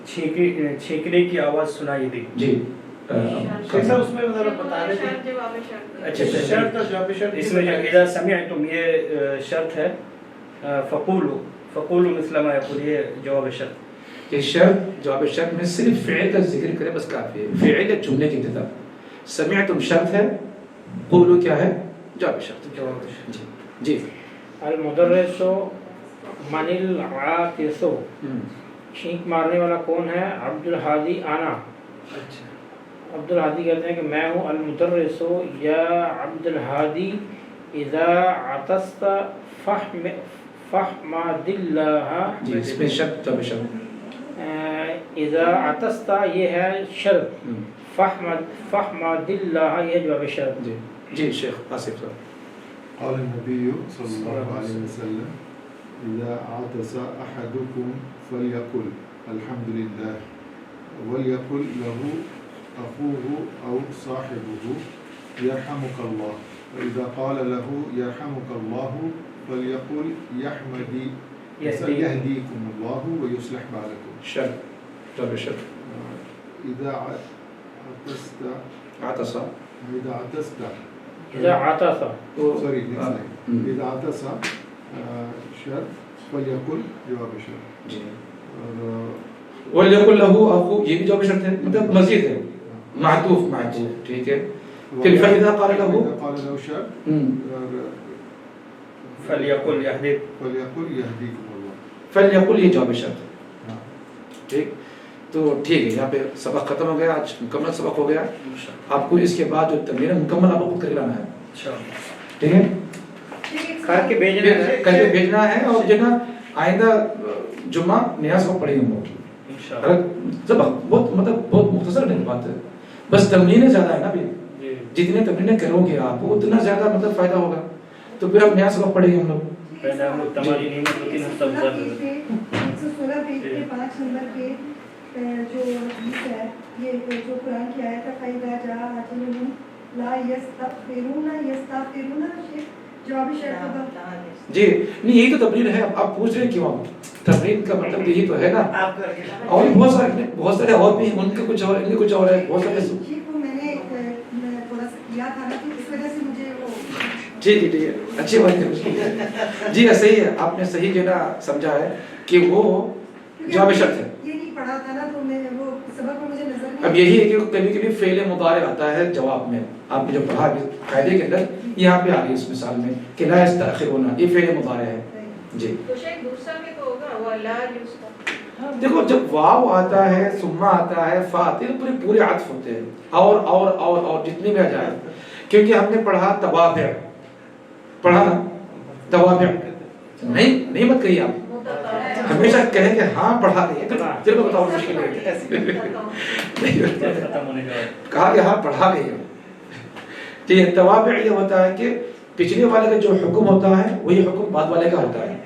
چھینکنے کی آواز سنائی دی. جی کیسا اس میں ذرا بتا دیں. جواب شرط. اچھا شرط اور جواب شرط اس میں جو اذا سمعتم یہ شرط ہے فقولوا مثل ما يقول یہ جواب شرط. یہ شرط جواب شرط میں صرف فعل کا ذکر کرے بس کافی ہے. فعل ایک جملے کی ابتدا. سمعتم شرط ہے قولوا کیا ہے جواب شرط. جواب شرط. جی جی. المدرس من العاکس چھینک مارنے والا کون ہے؟ عبد الحادی آنا. اچھا عبد الحادی کہتے ہیں کہ میں ہوں. المدرس یا عبد الحادی اذا عطست فحمد اللہ. جی اس میں شرط جواب شرط. اذا عطست یہ ہے شرط، فحمد اللہ یہ جواب شرط. جی جی شیخ آصف صاحب. قال النبي صلى الله عليه وسلم إذا عطس أحدكم فليقل الحمد لله وليقل له أخوه أو صاحبه يرحمك الله، وإذا قال له يرحمك الله فليقل يهديكم الله ويصلح بالكم. شرط جواب شرط. إذا عطست عطس إذا عطست اذا عطس سوري إذا عطس شرط فليقل جواب شرط. جی وَلْيَقُلْ لَهُ أَخُوهُ یہ بھی جواب شرط ہے، مطلب مزید ہے، معطوف معطوف. ٹھیک ہے. پھر فَإِذَا قَالَ لَهُ شرط فَلْيَقُلْ يَهْدِيكُمْ فليقل يهديكم الله. فَلْيَقُلْ یہ جواب شرط ہے. ٹھیک. تو ٹھیک ہے، یہاں پہ سبق ختم ہو گیا، آج مکمل سبق ہو گیا. آپ کو اس کے بعد جو تمرین ہے مکمل آپ کو خود کر کے لانا ہے. ٹھیک ہے. کر کے بھیجنا ہے اور جو نا آئندہ جمعہ نیا سبق پڑھیں گے ہم لوگ. سبق بہت مختصر بات ہے، بس تمرینیں زیادہ ہے نا بھی. جتنے تمرینیں کرو گے آپ اتنا زیادہ مطلب فائدہ ہوگا. تو پھر اب نیا سبق پڑھیں گے ہم لوگ. پہلے ہم لوگ تمارین ہی میں لیکن مستقبل 116 پیج کے 5 نمبر کے جو حدیث ہے، یہ جو قرآن کی آیت ہے فَإِذَا جَاءَ أَجَلُهُمْ لَا يَسْتَغْفِرُونَ جواب شرط ہوگا. جی نہیں یہی تو تمرین ہے. آپ پوچھ رہے ہیں کیوں؟ تمرین کا مطلب یہی تو ہے نا. اور بھی بہت سارے اور بھی ہیں، ان کے کچھ اور ان کے کچھ اور ہے، بہت سارے. میں نے تھوڑا سا کیا تھا نا تو اس وجہ سے مجھے وہ ٹھیک ہے اچھی بات ہے. جی صحیح ہے، آپ نے صحیح جو نا سمجھا ہے کہ وہ جواب شرط ہے. یہ نہیں پڑھا تھا نا تو میں وہ سبق میں مجھے نظر نہیں. اب یہی ہے کہ کبھی کبھی فعل مضارع آتا ہے جواب میں. آپ نے جو پڑھا قاعدے کے اندر یہاں پہ آ گئی اس مثال میں کہ لا یستأخرون، یہ فعل مضارع ہے. جی تو شاید دوسرا میں تو ہوگا وَلَا يُسْتَغْفِرُونَ. دیکھو جب واو آتا ہے، ثم آتا ہے، فا آتے ہیں، پورے عطف ہوتے ہیں اور جتنے بھی آ جائے. کیونکہ ہم نے پڑھا توابع، پڑھا نا توابع. نہیں مت کہیے آپ، ہمیشہ کہیں کہ ہاں پڑھا گئی. چلو بتاؤ مشکل ہے کہا کہ ہاں پڑھا گئی. ٹھیک ہے. توابع یہ ہوتا ہے کہ پچھلے والے کا جو حکم ہوتا ہے وہی حکم بعد والے کا ہوتا ہے.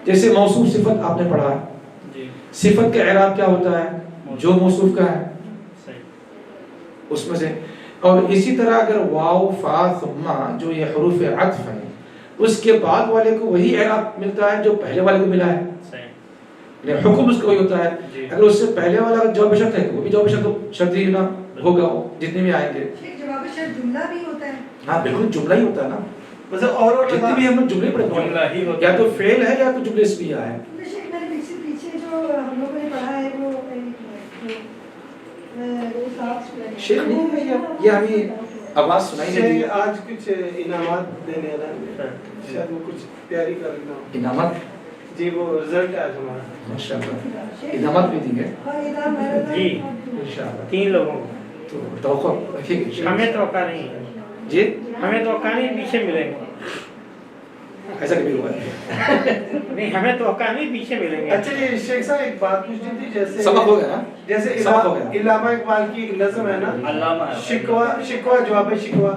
جیسے موصوف صفت آپ نے پڑھا ہے، صفت کا اعراب کیا ہوتا ہے؟ جو موصوف کا ہے اس میں سے. اور اسی طرح اگر واو فا ثم جو یہ حروف عطف ہیں اس کے بعد والے کو وہی اعراب ملتا ہے جو پہلے والے کو ملا ہے. حکم اس کا وہی ہوتا ہے. اگر اس سے پہلے والا جواب شرط ہے وہ بھی جواب شرط ہی نا ہوگا، جتنے بھی آئیں گے. جواب شرط جملہ بھی ہوتا ہے. ہاں بالکل جملہ ہی ہوتا ہے نا. اور جتنے بھی ہم لوگ جملے پڑھتے ہیں یا تو فعل ہے یا تو جملے اسمیہ ہے. پیچھے جو ہم لوگوں نے پڑھا ہے وہ شیخ یہ ہمیں آواز سنائی نہیں دی. آج کچھ انعامات دینے والا ہے، شاید وہ کچھ تیاری کر رہا ہوں. انعامات جی وہ رزلٹ ہے آج ہمارا. ماشاءاللہ انعامات بھی دیں گے جی انشاءاللہ. 3 لوگوں کو. تو توقع رکھیے گا. ہمیں توقع نہیں ہے. جی ہمیں توقع نہیں، پیچھے ملیں گے. ایسا کبھی ہوا ہے نہیں ہمیں توقع نہیں، پیچھے ملیں گے. اچھا یہ شیخ صاحب ایک بات پوچھنی تھی. جیسے سبق ہو گیا نا، جیسے سبق ہو گیا. علامہ اقبال کی ایک نظم ہے نا، علامہ شکوہ جواب شکوہ